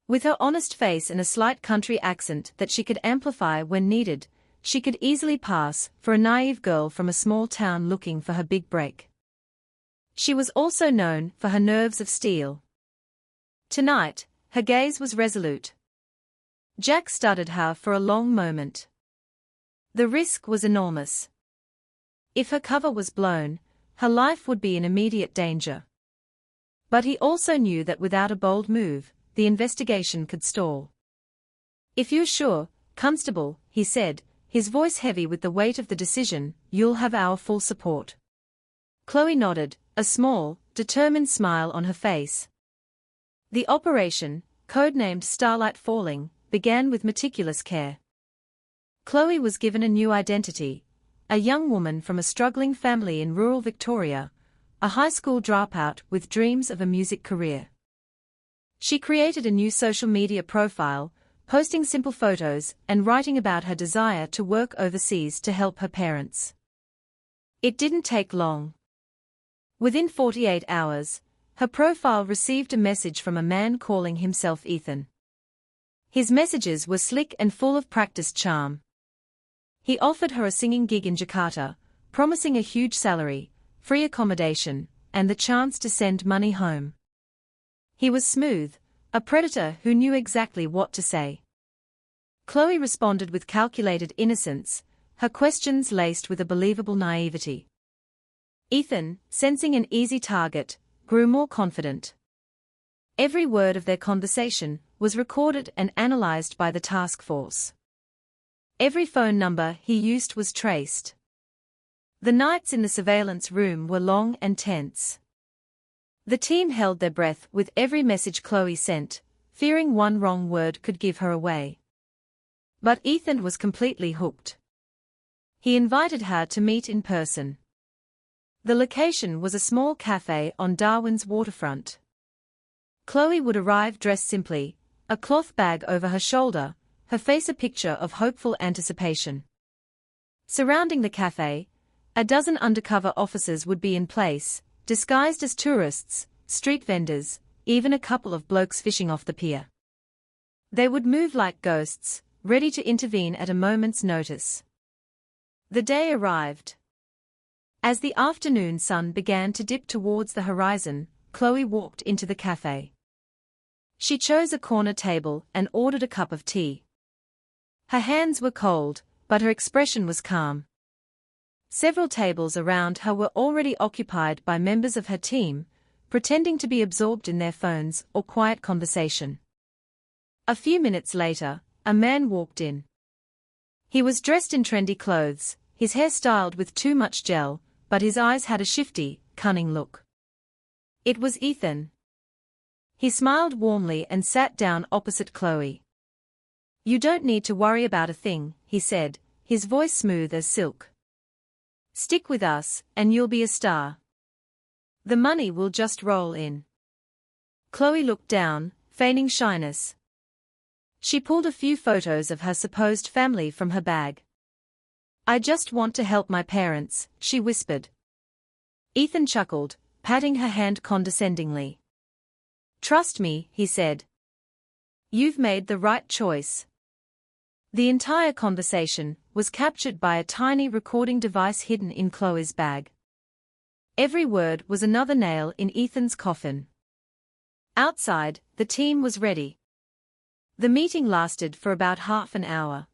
With her honest face and a slight country accent that she could amplify when needed, she could easily pass for a naive girl from a small town looking for her big break. She was also known for her nerves of steel. Tonight, her gaze was resolute. Jack studied her for a long moment. The risk was enormous. If her cover was blown, her life would be in immediate danger. But he also knew that without a bold move, the investigation could stall. "If you're sure, Constable," he said, his voice heavy with the weight of the decision, "you'll have our full support." Chloe nodded, a small, determined smile on her face. The operation, codenamed Starlight Falling, began with meticulous care. Chloe was given a new identity, a young woman from a struggling family in rural Victoria, a high school dropout with dreams of a music career. She created a new social media profile, posting simple photos and writing about her desire to work overseas to help her parents. It didn't take long. Within 48 hours, her profile received a message from a man calling himself Ethan. His messages were slick and full of practiced charm. He offered her a singing gig in Jakarta, promising a huge salary, free accommodation, and the chance to send money home. He was smooth, a predator who knew exactly what to say. Chloe responded with calculated innocence, her questions laced with a believable naivety. Ethan, sensing an easy target, grew more confident. Every word of their conversation was recorded and analyzed by the task force. Every phone number he used was traced. The nights in the surveillance room were long and tense. The team held their breath with every message Chloe sent, fearing one wrong word could give her away. But Ethan was completely hooked. He invited her to meet in person. The location was a small cafe on Darwin's waterfront. Chloe would arrive dressed simply, a cloth bag over her shoulder, her face a picture of hopeful anticipation. Surrounding the cafe, a dozen undercover officers would be in place, disguised as tourists, street vendors, even a couple of blokes fishing off the pier. They would move like ghosts, ready to intervene at a moment's notice. The day arrived. As the afternoon sun began to dip towards the horizon, Chloe walked into the cafe. She chose a corner table and ordered a cup of tea. Her hands were cold, but her expression was calm. Several tables around her were already occupied by members of her team, pretending to be absorbed in their phones or quiet conversation. A few minutes later, a man walked in. He was dressed in trendy clothes, his hair styled with too much gel, but his eyes had a shifty, cunning look. It was Ethan. He smiled warmly and sat down opposite Chloe. "You don't need to worry about a thing," he said, his voice smooth as silk. "Stick with us, and you'll be a star. The money will just roll in." Chloe looked down, feigning shyness. She pulled a few photos of her supposed family from her bag. "I just want to help my parents," she whispered. Ethan chuckled, patting her hand condescendingly. "Trust me," he said. "You've made the right choice." The entire conversation was captured by a tiny recording device hidden in Chloe's bag. Every word was another nail in Ethan's coffin. Outside, the team was ready. The meeting lasted for about half an hour.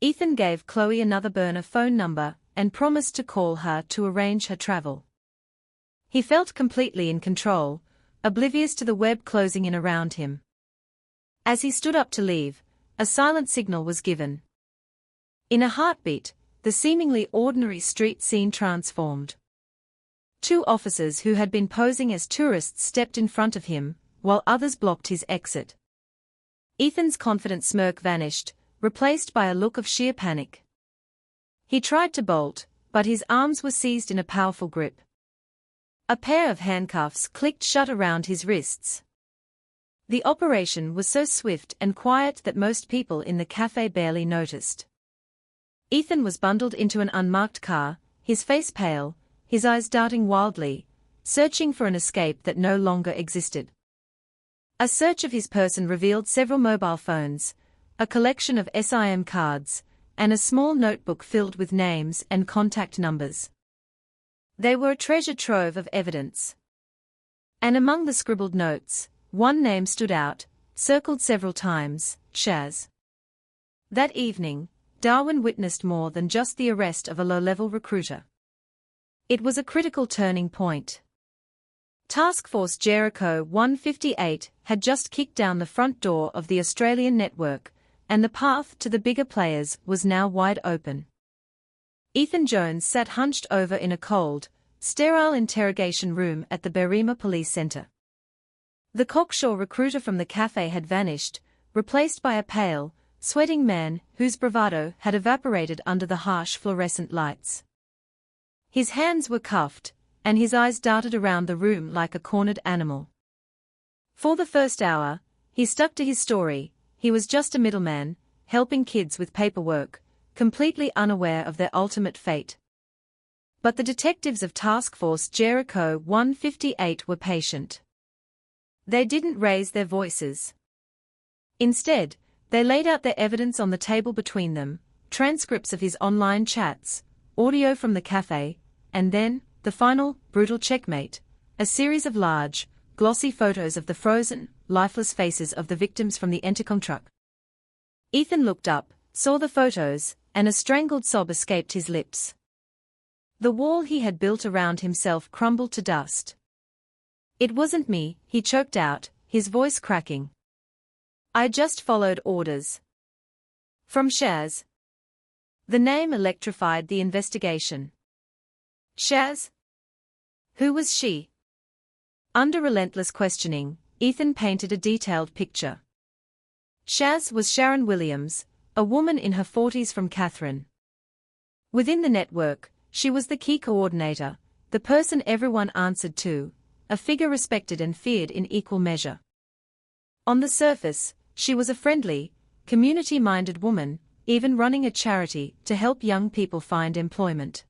Ethan gave Chloe another burner phone number and promised to call her to arrange her travel. He felt completely in control, oblivious to the web closing in around him. As he stood up to leave, a silent signal was given. In a heartbeat, the seemingly ordinary street scene transformed. Two officers who had been posing as tourists stepped in front of him, while others blocked his exit. Ethan's confident smirk vanished, replaced by a look of sheer panic. He tried to bolt, but his arms were seized in a powerful grip. A pair of handcuffs clicked shut around his wrists. The operation was so swift and quiet that most people in the cafe barely noticed. Ethan was bundled into an unmarked car, his face pale, his eyes darting wildly, searching for an escape that no longer existed. A search of his person revealed several mobile phones, a collection of SIM cards, and a small notebook filled with names and contact numbers. They were a treasure trove of evidence. And among the scribbled notes, one name stood out, circled several times: Shaz. That evening, Darwin witnessed more than just the arrest of a low-level recruiter. It was a critical turning point. Task Force Jericho 158 had just kicked down the front door of the Australian network, and the path to the bigger players was now wide open. Ethan Jones sat hunched over in a cold, sterile interrogation room at the Berrima Police Centre. The cocksure recruiter from the cafe had vanished, replaced by a pale, sweating man whose bravado had evaporated under the harsh fluorescent lights. His hands were cuffed, and his eyes darted around the room like a cornered animal. For the first hour, he stuck to his story. He was just a middleman, helping kids with paperwork, completely unaware of their ultimate fate. But the detectives of Task Force Jericho 158 were patient. They didn't raise their voices. Instead, they laid out their evidence on the table between them: transcripts of his online chats, audio from the cafe, and then, the final, brutal checkmate: a series of large, glossy photos of the frozen, lifeless faces of the victims from the Entercom truck. Ethan looked up, saw the photos, and a strangled sob escaped his lips. The wall he had built around himself crumbled to dust. "It wasn't me," he choked out, his voice cracking. "I just followed orders." From Shaz. The name electrified the investigation. Shaz? Who was she? Under relentless questioning, Ethan painted a detailed picture. Shaz was Sharon Williams, a woman in her 40s from Katherine. Within the network, she was the key coordinator, the person everyone answered to, a figure respected and feared in equal measure. On the surface, she was a friendly, community-minded woman, even running a charity to help young people find employment.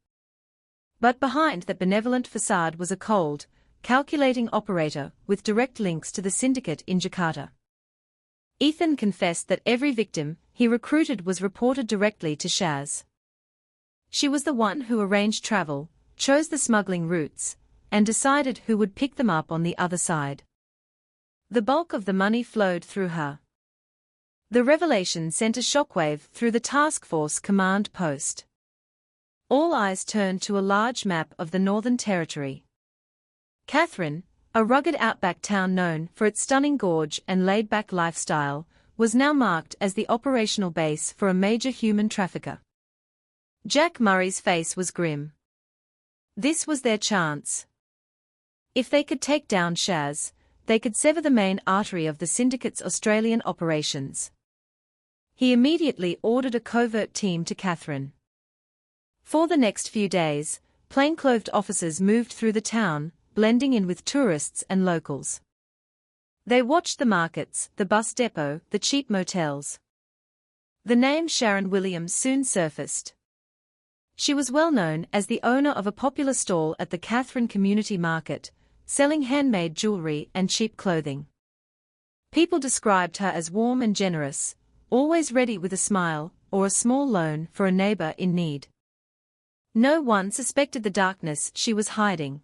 But behind that benevolent facade was a cold, calculating operator with direct links to the syndicate in Jakarta. Ethan confessed that every victim he recruited was reported directly to Shaz. She was the one who arranged travel, chose the smuggling routes, and decided who would pick them up on the other side. The bulk of the money flowed through her. The revelation sent a shockwave through the task force command post. All eyes turned to a large map of the Northern Territory. Katherine, a rugged outback town known for its stunning gorge and laid-back lifestyle, was now marked as the operational base for a major human trafficker. Jack Murray's face was grim. This was their chance. If they could take down Shaz, they could sever the main artery of the syndicate's Australian operations. He immediately ordered a covert team to Katherine. For the next few days, plainclothed officers moved through the town, blending in with tourists and locals. They watched the markets, the bus depot, the cheap motels. The name Sharon Williams soon surfaced. She was well known as the owner of a popular stall at the Katherine Community Market, selling handmade jewelry and cheap clothing. People described her as warm and generous, always ready with a smile or a small loan for a neighbor in need. No one suspected the darkness she was hiding.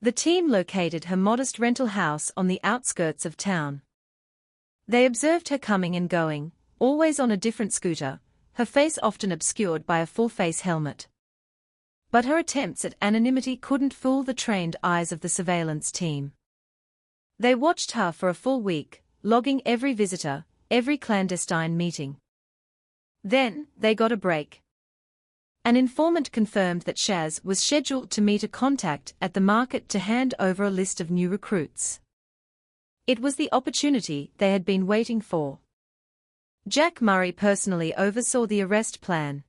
The team located her modest rental house on the outskirts of town. They observed her coming and going, always on a different scooter, her face often obscured by a full-face helmet. But her attempts at anonymity couldn't fool the trained eyes of the surveillance team. They watched her for a full week, logging every visitor, every clandestine meeting. Then, they got a break. An informant confirmed that Shaz was scheduled to meet a contact at the market to hand over a list of new recruits. It was the opportunity they had been waiting for. Jack Murray personally oversaw the arrest plan.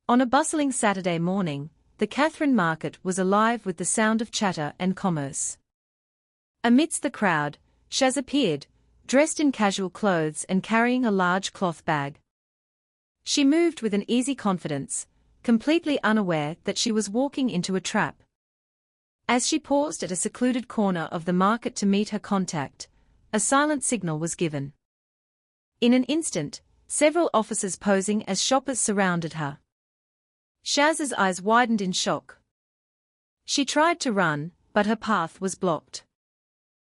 On a bustling Saturday morning, the Katherine market was alive with the sound of chatter and commerce. Amidst the crowd, Shaz appeared, dressed in casual clothes and carrying a large cloth bag. She moved with an easy confidence, completely unaware that she was walking into a trap. As she paused at a secluded corner of the market to meet her contact, a silent signal was given. In an instant, several officers posing as shoppers surrounded her. Shaz's eyes widened in shock. She tried to run, but her path was blocked.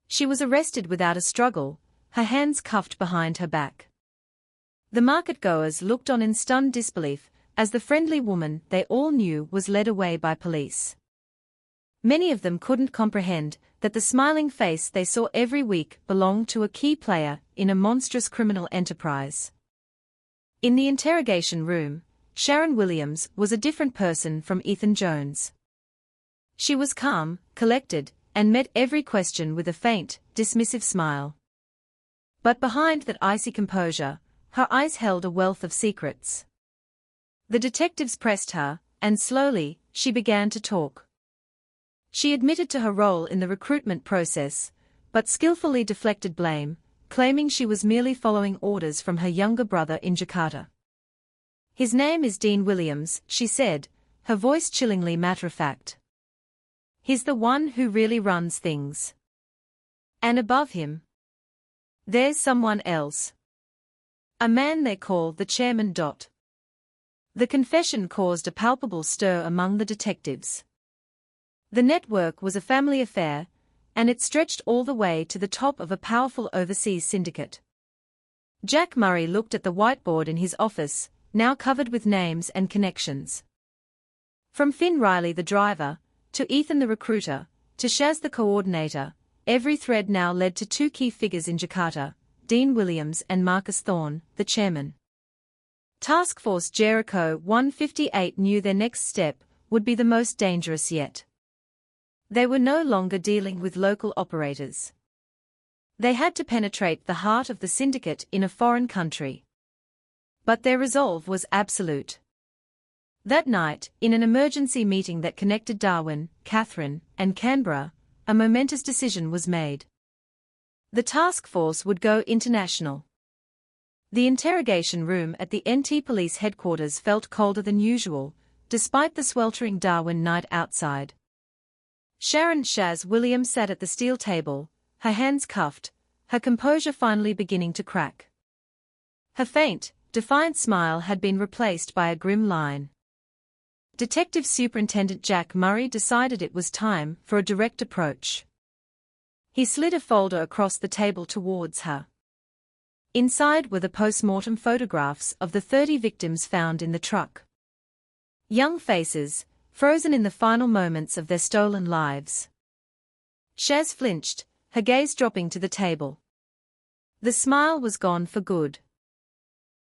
She was arrested without a struggle, her hands cuffed behind her back. The market-goers looked on in stunned disbelief as the friendly woman they all knew was led away by police. Many of them couldn't comprehend that the smiling face they saw every week belonged to a key player in a monstrous criminal enterprise. In the interrogation room, Sharon Williams was a different person from Ethan Jones. She was calm, collected, and met every question with a faint, dismissive smile. But behind that icy composure, her eyes held a wealth of secrets. The detectives pressed her, and slowly, she began to talk. She admitted to her role in the recruitment process, but skillfully deflected blame, claiming she was merely following orders from her younger brother in Jakarta. "His name is Dean Williams," she said, her voice chillingly matter-of-fact. "He's the one who really runs things. And above him, there's someone else. A man they call the chairman. The confession caused a palpable stir among the detectives. The network was a family affair, and it stretched all the way to the top of a powerful overseas syndicate. Jack Murray looked at the whiteboard in his office, now covered with names and connections. From Finn Riley the driver, to Ethan the recruiter, to Shaz the coordinator, every thread now led to two key figures in Jakarta, Dean Williams and Marcus Thorne, the chairman. Task Force Jericho 158 knew their next step would be the most dangerous yet. They were no longer dealing with local operators. They had to penetrate the heart of the syndicate in a foreign country. But their resolve was absolute. That night, in an emergency meeting that connected Darwin, Catherine, and Canberra, a momentous decision was made. The task force would go international. The interrogation room at the NT Police headquarters felt colder than usual, despite the sweltering Darwin night outside. Sharon Shaz Williams sat at the steel table, her hands cuffed, her composure finally beginning to crack. Her faint, defiant smile had been replaced by a grim line. Detective Superintendent Jack Murray decided it was time for a direct approach. He slid a folder across the table towards her. Inside were the post-mortem photographs of the 30 victims found in the truck. Young faces, frozen in the final moments of their stolen lives. Shaz flinched, her gaze dropping to the table. The smile was gone for good.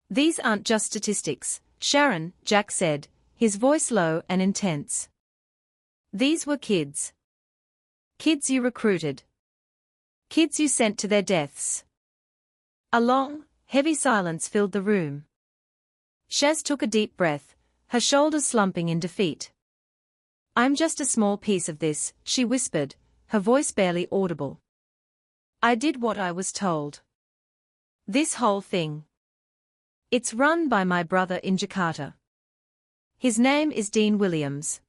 "These aren't just statistics, Sharon," Jack said, his voice low and intense. "These were kids. Kids you recruited. Kids you sent to their deaths." A long, heavy silence filled the room. Shaz took a deep breath, her shoulders slumping in defeat. "I'm just a small piece of this," she whispered, her voice barely audible. "I did what I was told. This whole thing. It's run by my brother in Jakarta. His name is Dean Williams."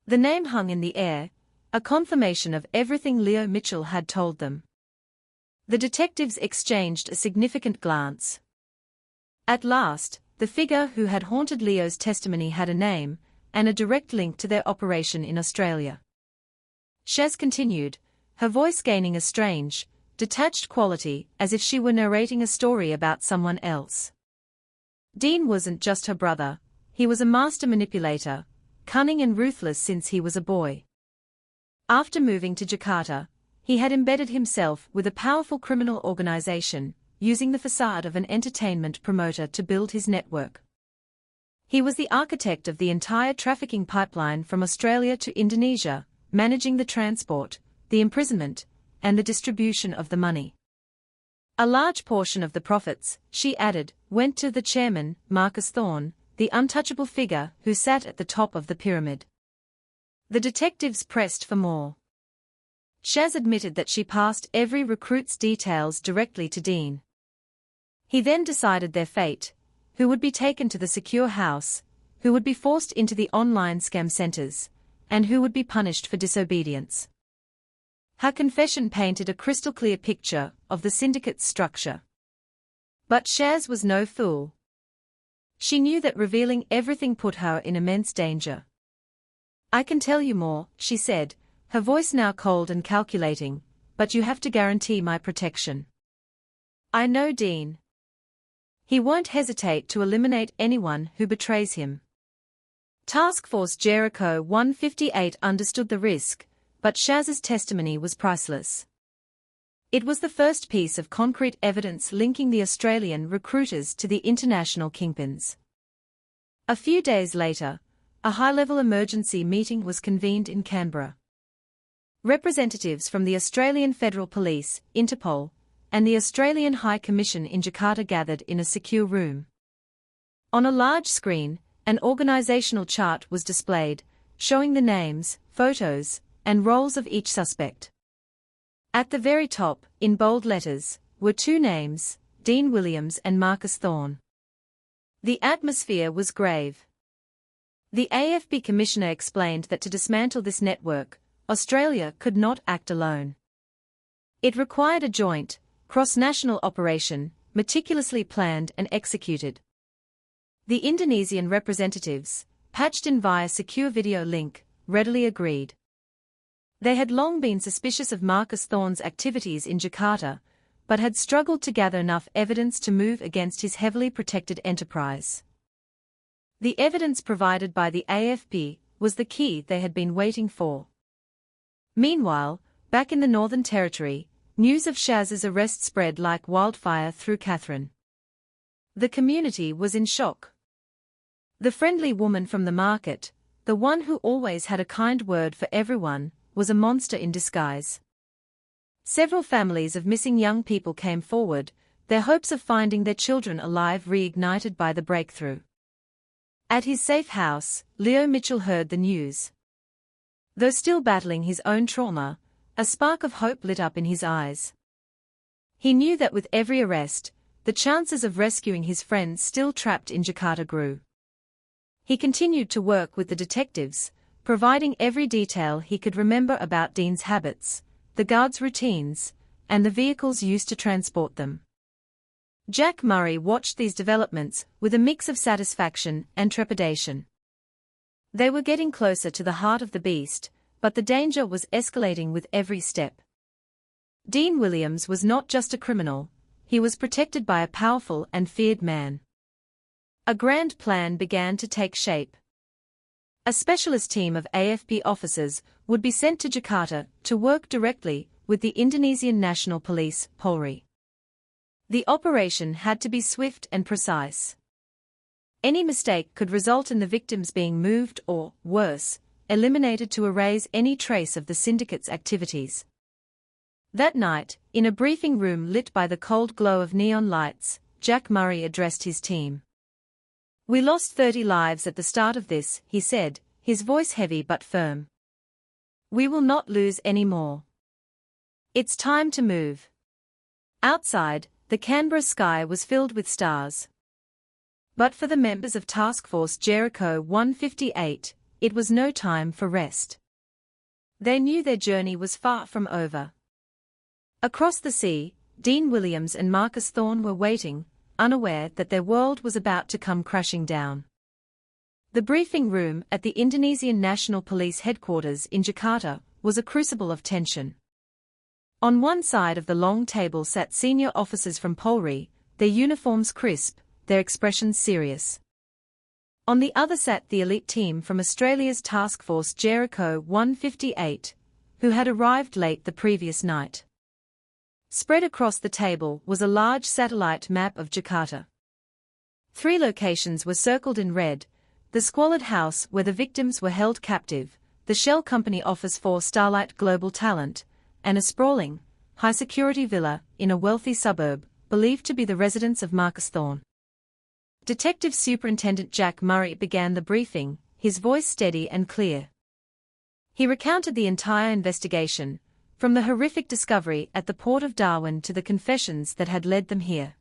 The name hung in the air, a confirmation of everything Leo Mitchell had told them. The detectives exchanged a significant glance. At last, the figure who had haunted Leo's testimony had a name, and a direct link to their operation in Australia. Shaz continued, her voice gaining a strange, detached quality as if she were narrating a story about someone else. Dean wasn't just her brother, he was a master manipulator, cunning and ruthless since he was a boy. After moving to Jakarta, he had embedded himself with a powerful criminal organization, using the facade of an entertainment promoter to build his network. He was the architect of the entire trafficking pipeline from Australia to Indonesia, managing the transport, the imprisonment, and the distribution of the money. A large portion of the profits, she added, went to the chairman, Marcus Thorne, the untouchable figure who sat at the top of the pyramid. The detectives pressed for more. Shaz admitted that she passed every recruit's details directly to Dean. He then decided their fate: who would be taken to the secure house, who would be forced into the online scam centers, and who would be punished for disobedience. Her confession painted a crystal-clear picture of the syndicate's structure. But Shaz was no fool. She knew that revealing everything put her in immense danger. "I can tell you more," she said, her voice now cold and calculating, "but you have to guarantee my protection. I know Dean. He won't hesitate to eliminate anyone who betrays him." Task Force Jericho 158 understood the risk, but Shaz's testimony was priceless. It was the first piece of concrete evidence linking the Australian recruiters to the international kingpins. A few days later, a high-level emergency meeting was convened in Canberra. Representatives from the Australian Federal Police, Interpol, and the Australian High Commission in Jakarta gathered in a secure room. On a large screen, an organisational chart was displayed, showing the names, photos, and roles of each suspect. At the very top, in bold letters, were two names, Dean Williams and Marcus Thorne. The atmosphere was grave. The AFP commissioner explained that to dismantle this network, Australia could not act alone. It required a joint, cross-national operation, meticulously planned and executed. The Indonesian representatives, patched in via secure video link, readily agreed. They had long been suspicious of Marcus Thorne's activities in Jakarta, but had struggled to gather enough evidence to move against his heavily protected enterprise. The evidence provided by the AFP was the key they had been waiting for. Meanwhile, back in the Northern Territory, news of Shaz's arrest spread like wildfire through Katherine. The community was in shock. The friendly woman from the market, the one who always had a kind word for everyone, was a monster in disguise. Several families of missing young people came forward, their hopes of finding their children alive reignited by the breakthrough. At his safe house, Leo Mitchell heard the news. Though still battling his own trauma, a spark of hope lit up in his eyes. He knew that with every arrest, the chances of rescuing his friends still trapped in Jakarta grew. He continued to work with the detectives, providing every detail he could remember about Dean's habits, the guards' routines, and the vehicles used to transport them. Jack Murray watched these developments with a mix of satisfaction and trepidation. They were getting closer to the heart of the beast, but the danger was escalating with every step. Dean Williams was not just a criminal, he was protected by a powerful and feared man. A grand plan began to take shape. A specialist team of AFP officers would be sent to Jakarta to work directly with the Indonesian National Police, Polri. The operation had to be swift and precise. Any mistake could result in the victims being moved or, worse, eliminated to erase any trace of the syndicate's activities. That night, in a briefing room lit by the cold glow of neon lights, Jack Murray addressed his team. "We lost 30 lives at the start of this," he said, his voice heavy but firm. "We will not lose any more. It's time to move." Outside, the Canberra sky was filled with stars. But for the members of Task Force Jericho 158, it was no time for rest. They knew their journey was far from over. Across the sea, Dean Williams and Marcus Thorne were waiting, unaware that their world was about to come crashing down. The briefing room at the Indonesian National Police headquarters in Jakarta was a crucible of tension. On one side of the long table sat senior officers from Polri, their uniforms crisp, their expressions serious. On the other sat the elite team from Australia's Task Force Jericho 158, who had arrived late the previous night. Spread across the table was a large satellite map of Jakarta. 3 locations were circled in red: the squalid house where the victims were held captive, the shell company office for Starlight Global Talent, and a sprawling, high-security villa in a wealthy suburb, believed to be the residence of Marcus Thorne. Detective Superintendent Jack Murray began the briefing, his voice steady and clear. He recounted the entire investigation, from the horrific discovery at the port of Darwin to the confessions that had led them here.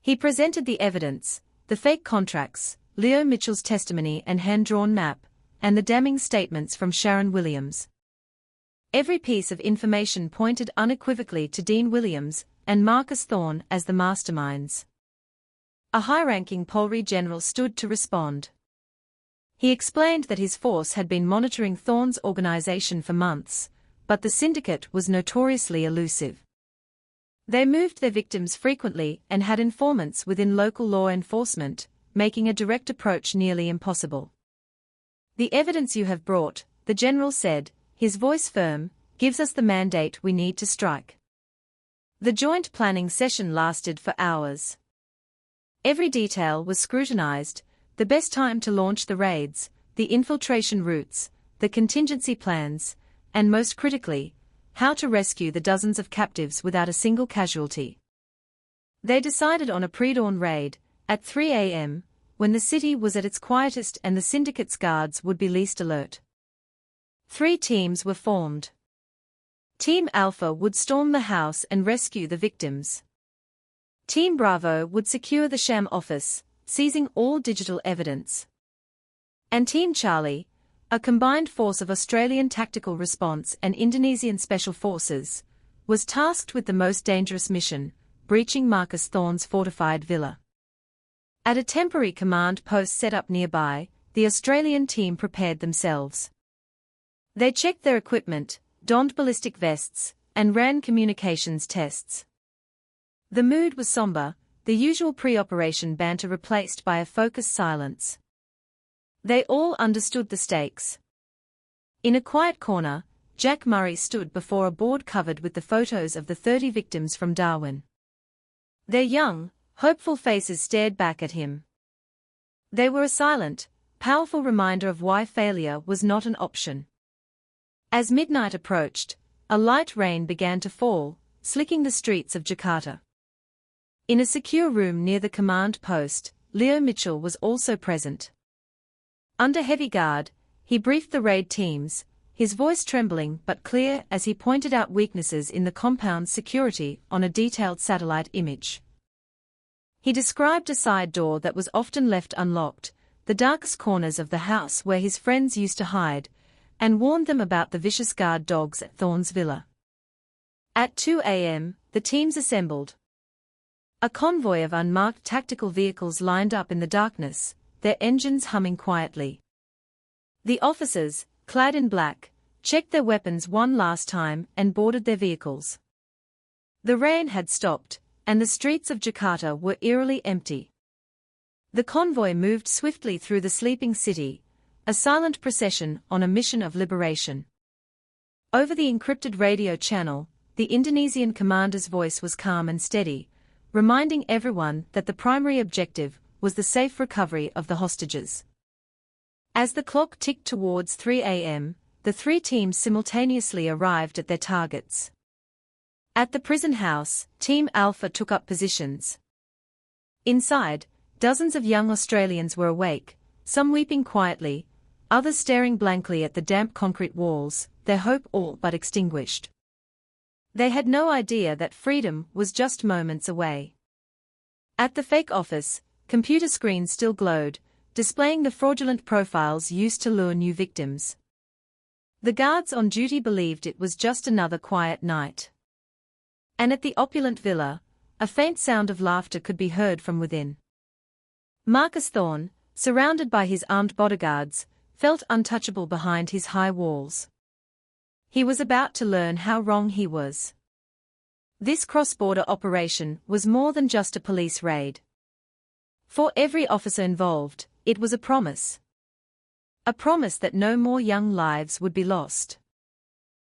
He presented the evidence, the fake contracts, Leo Mitchell's testimony and hand-drawn map, and the damning statements from Sharon Williams. Every piece of information pointed unequivocally to Dean Williams and Marcus Thorne as the masterminds. A high-ranking Polri general stood to respond. He explained that his force had been monitoring Thorne's organization for months, but the syndicate was notoriously elusive. They moved their victims frequently and had informants within local law enforcement, making a direct approach nearly impossible. "The evidence you have brought," the general said, his voice firm, "gives us the mandate we need to strike." The joint planning session lasted for hours. Every detail was scrutinized: the best time to launch the raids, the infiltration routes, the contingency plans, and most critically, how to rescue the dozens of captives without a single casualty. They decided on a pre-dawn raid, at 3 a.m., when the city was at its quietest and the syndicate's guards would be least alert. 3 teams were formed. Team Alpha would storm the house and rescue the victims. Team Bravo would secure the sham office, seizing all digital evidence. And Team Charlie, a combined force of Australian Tactical Response and Indonesian Special Forces, was tasked with the most dangerous mission, breaching Marcus Thorne's fortified villa. At a temporary command post set up nearby, the Australian team prepared themselves. They checked their equipment, donned ballistic vests, and ran communications tests. The mood was somber, the usual pre-operation banter replaced by a focused silence. They all understood the stakes. In a quiet corner, Jack Murray stood before a board covered with the photos of the 30 victims from Darwin. Their young, hopeful faces stared back at him. They were a silent, powerful reminder of why failure was not an option. As midnight approached, a light rain began to fall, slicking the streets of Jakarta. In a secure room near the command post, Leo Mitchell was also present. Under heavy guard, he briefed the raid teams, his voice trembling but clear as he pointed out weaknesses in the compound's security on a detailed satellite image. He described a side door that was often left unlocked, the darkest corners of the house where his friends used to hide, and warned them about the vicious guard dogs at Thorne's villa. At 2 a.m., the teams assembled. A convoy of unmarked tactical vehicles lined up in the darkness, their engines humming quietly. The officers, clad in black, checked their weapons one last time and boarded their vehicles. The rain had stopped, and the streets of Jakarta were eerily empty. The convoy moved swiftly through the sleeping city, a silent procession on a mission of liberation. Over the encrypted radio channel, the Indonesian commander's voice was calm and steady, reminding everyone that the primary objective was the safe recovery of the hostages. As the clock ticked towards 3 a.m., the 3 teams simultaneously arrived at their targets. At the prison house, Team Alpha took up positions. Inside, dozens of young Australians were awake, some weeping quietly, others staring blankly at the damp concrete walls, their hope all but extinguished. They had no idea that freedom was just moments away. At the fake office, computer screens still glowed, displaying the fraudulent profiles used to lure new victims. The guards on duty believed it was just another quiet night. And at the opulent villa, a faint sound of laughter could be heard from within. Marcus Thorne, surrounded by his armed bodyguards, felt untouchable behind his high walls. He was about to learn how wrong he was. This cross-border operation was more than just a police raid. For every officer involved, it was a promise. A promise that no more young lives would be lost.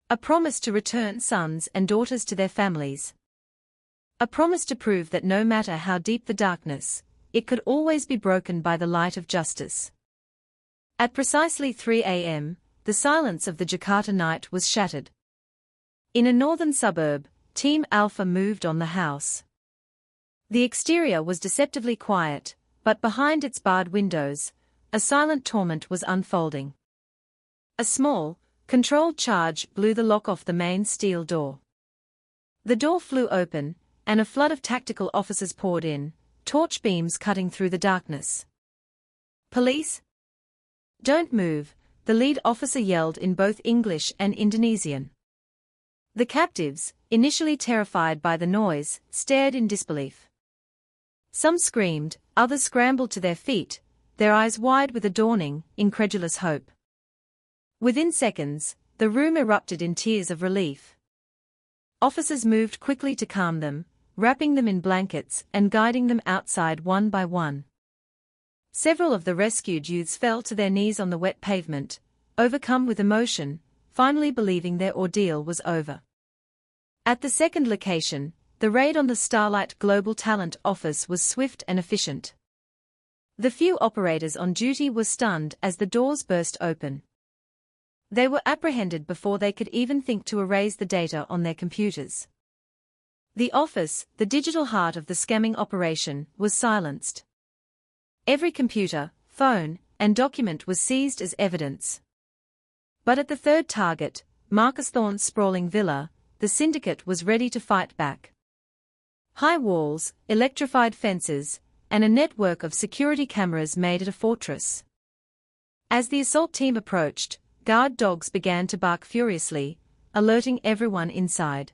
A promise to return sons and daughters to their families. A promise to prove that no matter how deep the darkness, it could always be broken by the light of justice. At precisely 3 a.m., the silence of the Jakarta night was shattered. In a northern suburb, Team Alpha moved on the house. The exterior was deceptively quiet, but behind its barred windows, a silent torment was unfolding. A small, Controlled charge blew the lock off the main steel door. The door flew open, and a flood of tactical officers poured in, torch beams cutting through the darkness. "Police? Don't move," the lead officer yelled in both English and Indonesian. The captives, initially terrified by the noise, stared in disbelief. Some screamed, others scrambled to their feet, their eyes wide with a dawning, incredulous hope. Within seconds, the room erupted in tears of relief. Officers moved quickly to calm them, wrapping them in blankets and guiding them outside one by one. Several of the rescued youths fell to their knees on the wet pavement, overcome with emotion, finally believing their ordeal was over. At the second location, the raid on the Starlight Global Talent office was swift and efficient. The few operators on duty were stunned as the doors burst open. They were apprehended before they could even think to erase the data on their computers. The office, the digital heart of the scamming operation, was silenced. Every computer, phone, and document was seized as evidence. But at the third target, Marcus Thorne's sprawling villa, the syndicate was ready to fight back. High walls, electrified fences, and a network of security cameras made it a fortress. As the assault team approached, guard dogs began to bark furiously, alerting everyone inside.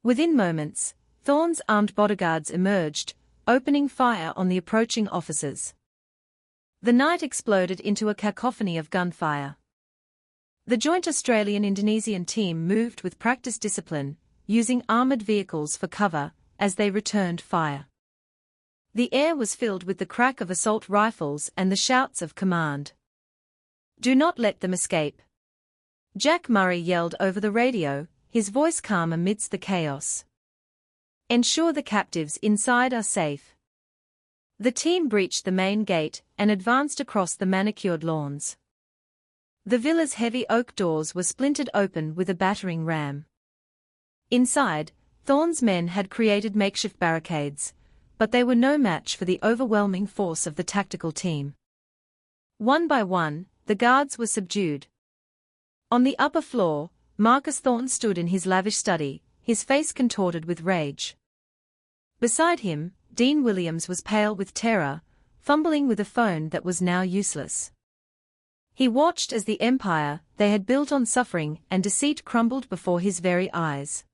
Within moments, Thorne's armed bodyguards emerged, opening fire on the approaching officers. The night exploded into a cacophony of gunfire. The joint Australian-Indonesian team moved with practiced discipline, using armored vehicles for cover, as they returned fire. The air was filled with the crack of assault rifles and the shouts of command. "Do not let them escape," Jack Murray yelled over the radio, his voice calm amidst the chaos. "Ensure the captives inside are safe." The team breached the main gate and advanced across the manicured lawns. The villa's heavy oak doors were splintered open with a battering ram. Inside, Thorne's men had created makeshift barricades, but they were no match for the overwhelming force of the tactical team. One by one, the guards were subdued. On the upper floor, Marcus Thorne stood in his lavish study, his face contorted with rage. Beside him, Dean Williams was pale with terror, fumbling with a phone that was now useless. He watched as the empire they had built on suffering and deceit crumbled before his very eyes.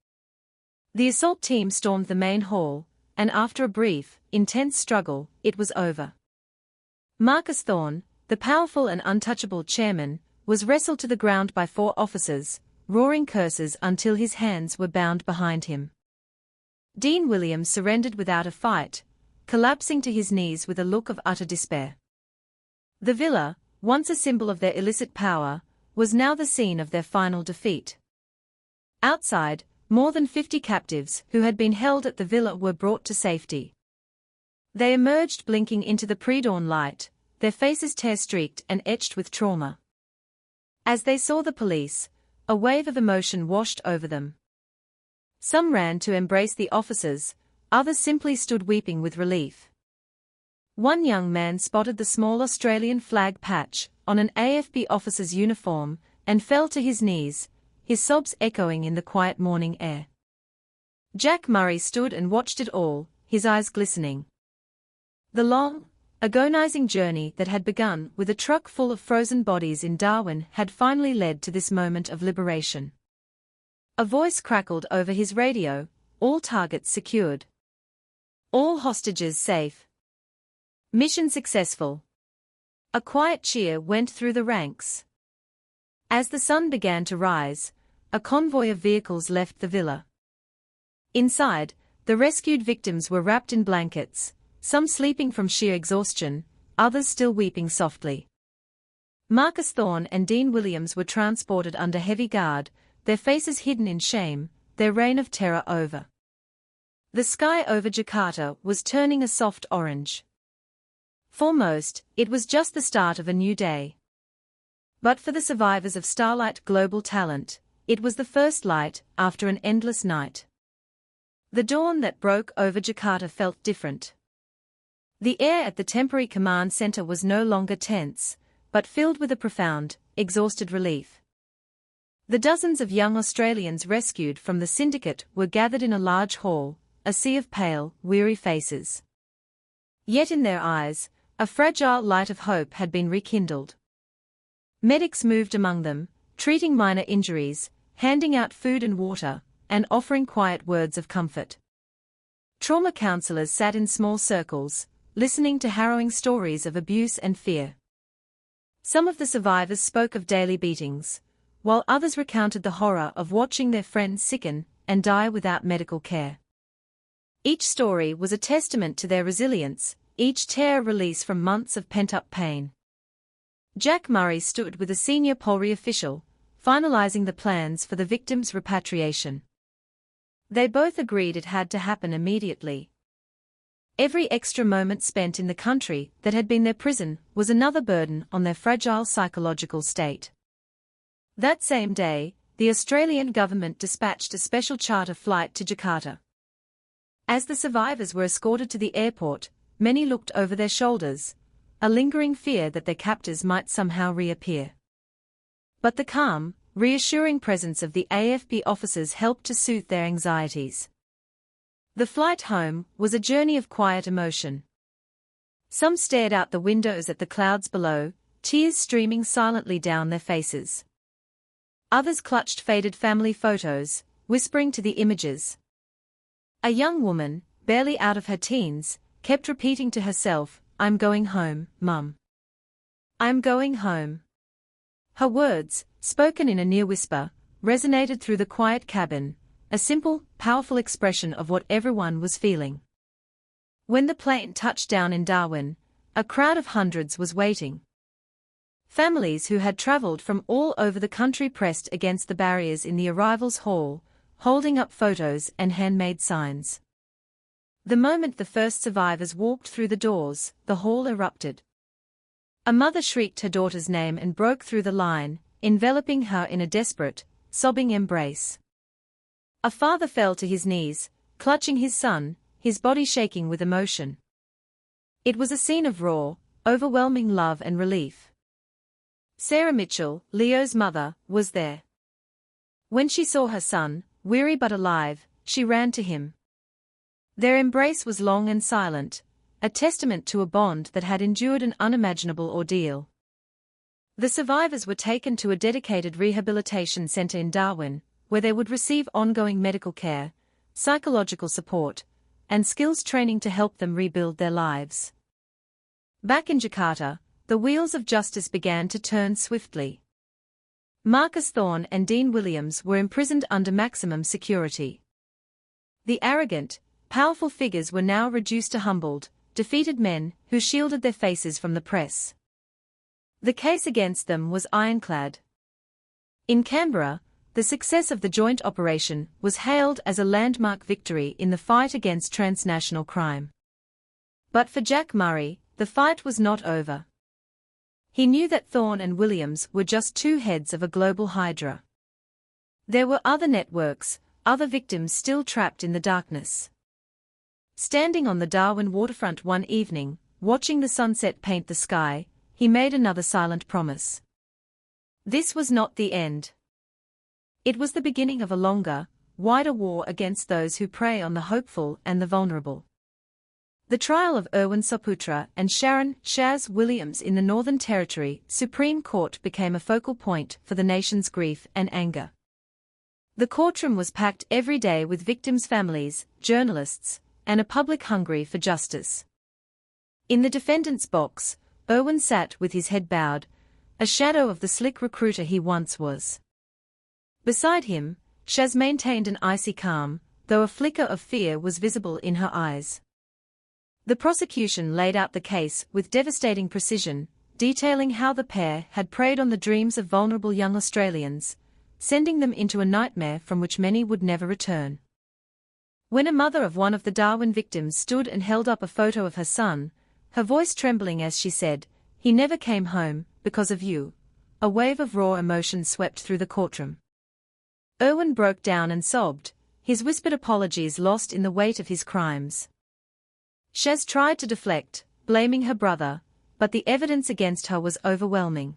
The assault team stormed the main hall, and after a brief, intense struggle, it was over. Marcus Thorne, the powerful and untouchable chairman, was wrestled to the ground by 4 officers, roaring curses until his hands were bound behind him. Dean Williams surrendered without a fight, collapsing to his knees with a look of utter despair. The villa, once a symbol of their illicit power, was now the scene of their final defeat. Outside, more than 50 captives who had been held at the villa were brought to safety. They emerged blinking into the pre-dawn light, their faces tear-streaked and etched with trauma. As they saw the police, a wave of emotion washed over them. Some ran to embrace the officers, others simply stood weeping with relief. One young man spotted the small Australian flag patch on an AFP officer's uniform and fell to his knees, his sobs echoing in the quiet morning air. Jack Murray stood and watched it all, his eyes glistening. The long, agonizing journey that had begun with a truck full of frozen bodies in Darwin had finally led to this moment of liberation. A voice crackled over his radio, "All targets secured. All hostages safe. Mission successful." A quiet cheer went through the ranks. As the sun began to rise, a convoy of vehicles left the villa. Inside, the rescued victims were wrapped in blankets, some sleeping from sheer exhaustion, others still weeping softly. Marcus Thorne and Dean Williams were transported under heavy guard, their faces hidden in shame, their reign of terror over. The sky over Jakarta was turning a soft orange. For most, it was just the start of a new day. But for the survivors of Starlight Global Talent, it was the first light after an endless night. The dawn that broke over Jakarta felt different. The air at the temporary command center was no longer tense, but filled with a profound, exhausted relief. The dozens of young Australians rescued from the syndicate were gathered in a large hall, a sea of pale, weary faces. Yet in their eyes, a fragile light of hope had been rekindled. Medics moved among them, treating minor injuries, handing out food and water, and offering quiet words of comfort. Trauma counselors sat in small circles, listening to harrowing stories of abuse and fear. Some of the survivors spoke of daily beatings, while others recounted the horror of watching their friends sicken and die without medical care. Each story was a testament to their resilience, each tear a release from months of pent-up pain. Jack Murray stood with a senior Polri official, finalizing the plans for the victims' repatriation. They both agreed it had to happen immediately. Every extra moment spent in the country that had been their prison was another burden on their fragile psychological state. That same day, the Australian government dispatched a special charter flight to Jakarta. As the survivors were escorted to the airport, many looked over their shoulders, a lingering fear that their captors might somehow reappear. But the calm, reassuring presence of the AFP officers helped to soothe their anxieties. The flight home was a journey of quiet emotion. Some stared out the windows at the clouds below, tears streaming silently down their faces. Others clutched faded family photos, whispering to the images. A young woman, barely out of her teens, kept repeating to herself, "I'm going home, Mum. I'm going home." Her words, spoken in a near whisper, resonated through the quiet cabin, a simple, powerful expression of what everyone was feeling. When the plane touched down in Darwin, a crowd of hundreds was waiting. Families who had traveled from all over the country pressed against the barriers in the arrivals hall, holding up photos and handmade signs. The moment the first survivors walked through the doors, the hall erupted. A mother shrieked her daughter's name and broke through the line, enveloping her in a desperate, sobbing embrace. A father fell to his knees, clutching his son, his body shaking with emotion. It was a scene of raw, overwhelming love and relief. Sarah Mitchell, Leo's mother, was there. When she saw her son, weary but alive, she ran to him. Their embrace was long and silent, a testament to a bond that had endured an unimaginable ordeal. The survivors were taken to a dedicated rehabilitation center in Darwin, where they would receive ongoing medical care, psychological support, and skills training to help them rebuild their lives. Back in Jakarta, the wheels of justice began to turn swiftly. Marcus Thorne and Dean Williams were imprisoned under maximum security. The arrogant, powerful figures were now reduced to humbled, defeated men who shielded their faces from the press. The case against them was ironclad. In Canberra, the success of the joint operation was hailed as a landmark victory in the fight against transnational crime. But for Jack Murray, the fight was not over. He knew that Thorne and Williams were just two heads of a global hydra. There were other networks, other victims still trapped in the darkness. Standing on the Darwin waterfront one evening, watching the sunset paint the sky, he made another silent promise. This was not the end. It was the beginning of a longer, wider war against those who prey on the hopeful and the vulnerable. The trial of Erwin Saputra and Sharon Shaz Williams in the Northern Territory Supreme Court became a focal point for the nation's grief and anger. The courtroom was packed every day with victims' families, journalists, and a public hungry for justice. In the defendant's box, Erwin sat with his head bowed, a shadow of the slick recruiter he once was. Beside him, Shaz maintained an icy calm, though a flicker of fear was visible in her eyes. The prosecution laid out the case with devastating precision, detailing how the pair had preyed on the dreams of vulnerable young Australians, sending them into a nightmare from which many would never return. When a mother of one of the Darwin victims stood and held up a photo of her son, her voice trembling as she said, "He never came home, because of you," a wave of raw emotion swept through the courtroom. Erwin broke down and sobbed, his whispered apologies lost in the weight of his crimes. Shaz tried to deflect, blaming her brother, but the evidence against her was overwhelming.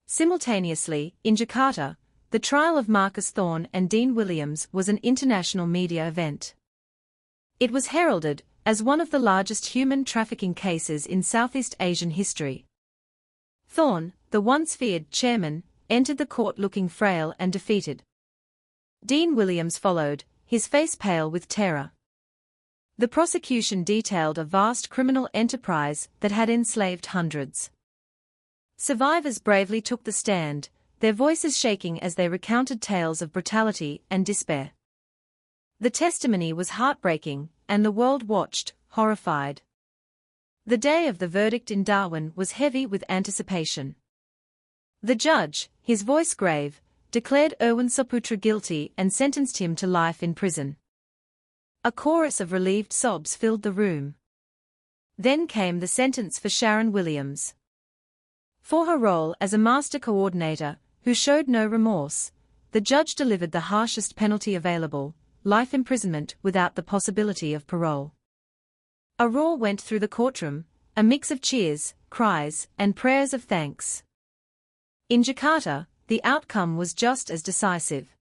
Simultaneously, in Jakarta, the trial of Marcus Thorne and Dean Williams was an international media event. It was heralded as one of the largest human trafficking cases in Southeast Asian history. Thorne, the once feared chairman, entered the court looking frail and defeated. Dean Williams followed, his face pale with terror. The prosecution detailed a vast criminal enterprise that had enslaved hundreds. Survivors bravely took the stand, their voices shaking as they recounted tales of brutality and despair. The testimony was heartbreaking, and the world watched, horrified. The day of the verdict in Darwin was heavy with anticipation. The judge, his voice grave, declared Erwin Soputra guilty and sentenced him to life in prison. A chorus of relieved sobs filled the room. Then came the sentence for Sharon Williams. For her role as a master coordinator, who showed no remorse, the judge delivered the harshest penalty available, life imprisonment without the possibility of parole. A roar went through the courtroom, a mix of cheers, cries, and prayers of thanks. In Jakarta, the outcome was just as decisive.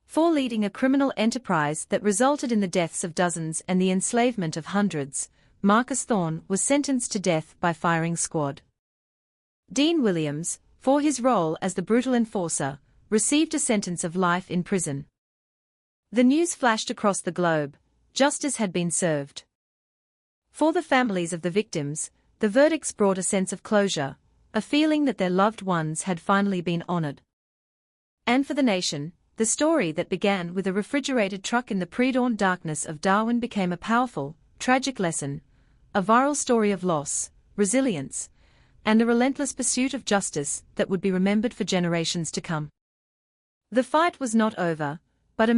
For leading a criminal enterprise that resulted in the deaths of dozens and the enslavement of hundreds, Marcus Thorne was sentenced to death by firing squad. Dean Williams, for his role as the brutal enforcer, received a sentence of life in prison. The news flashed across the globe: justice had been served. For the families of the victims, the verdicts brought a sense of closure, a feeling that their loved ones had finally been honored. And for the nation, the story that began with a refrigerated truck in the pre-dawn darkness of Darwin became a powerful, tragic lesson, a viral story of loss, resilience, and a relentless pursuit of justice that would be remembered for generations to come. The fight was not over, but a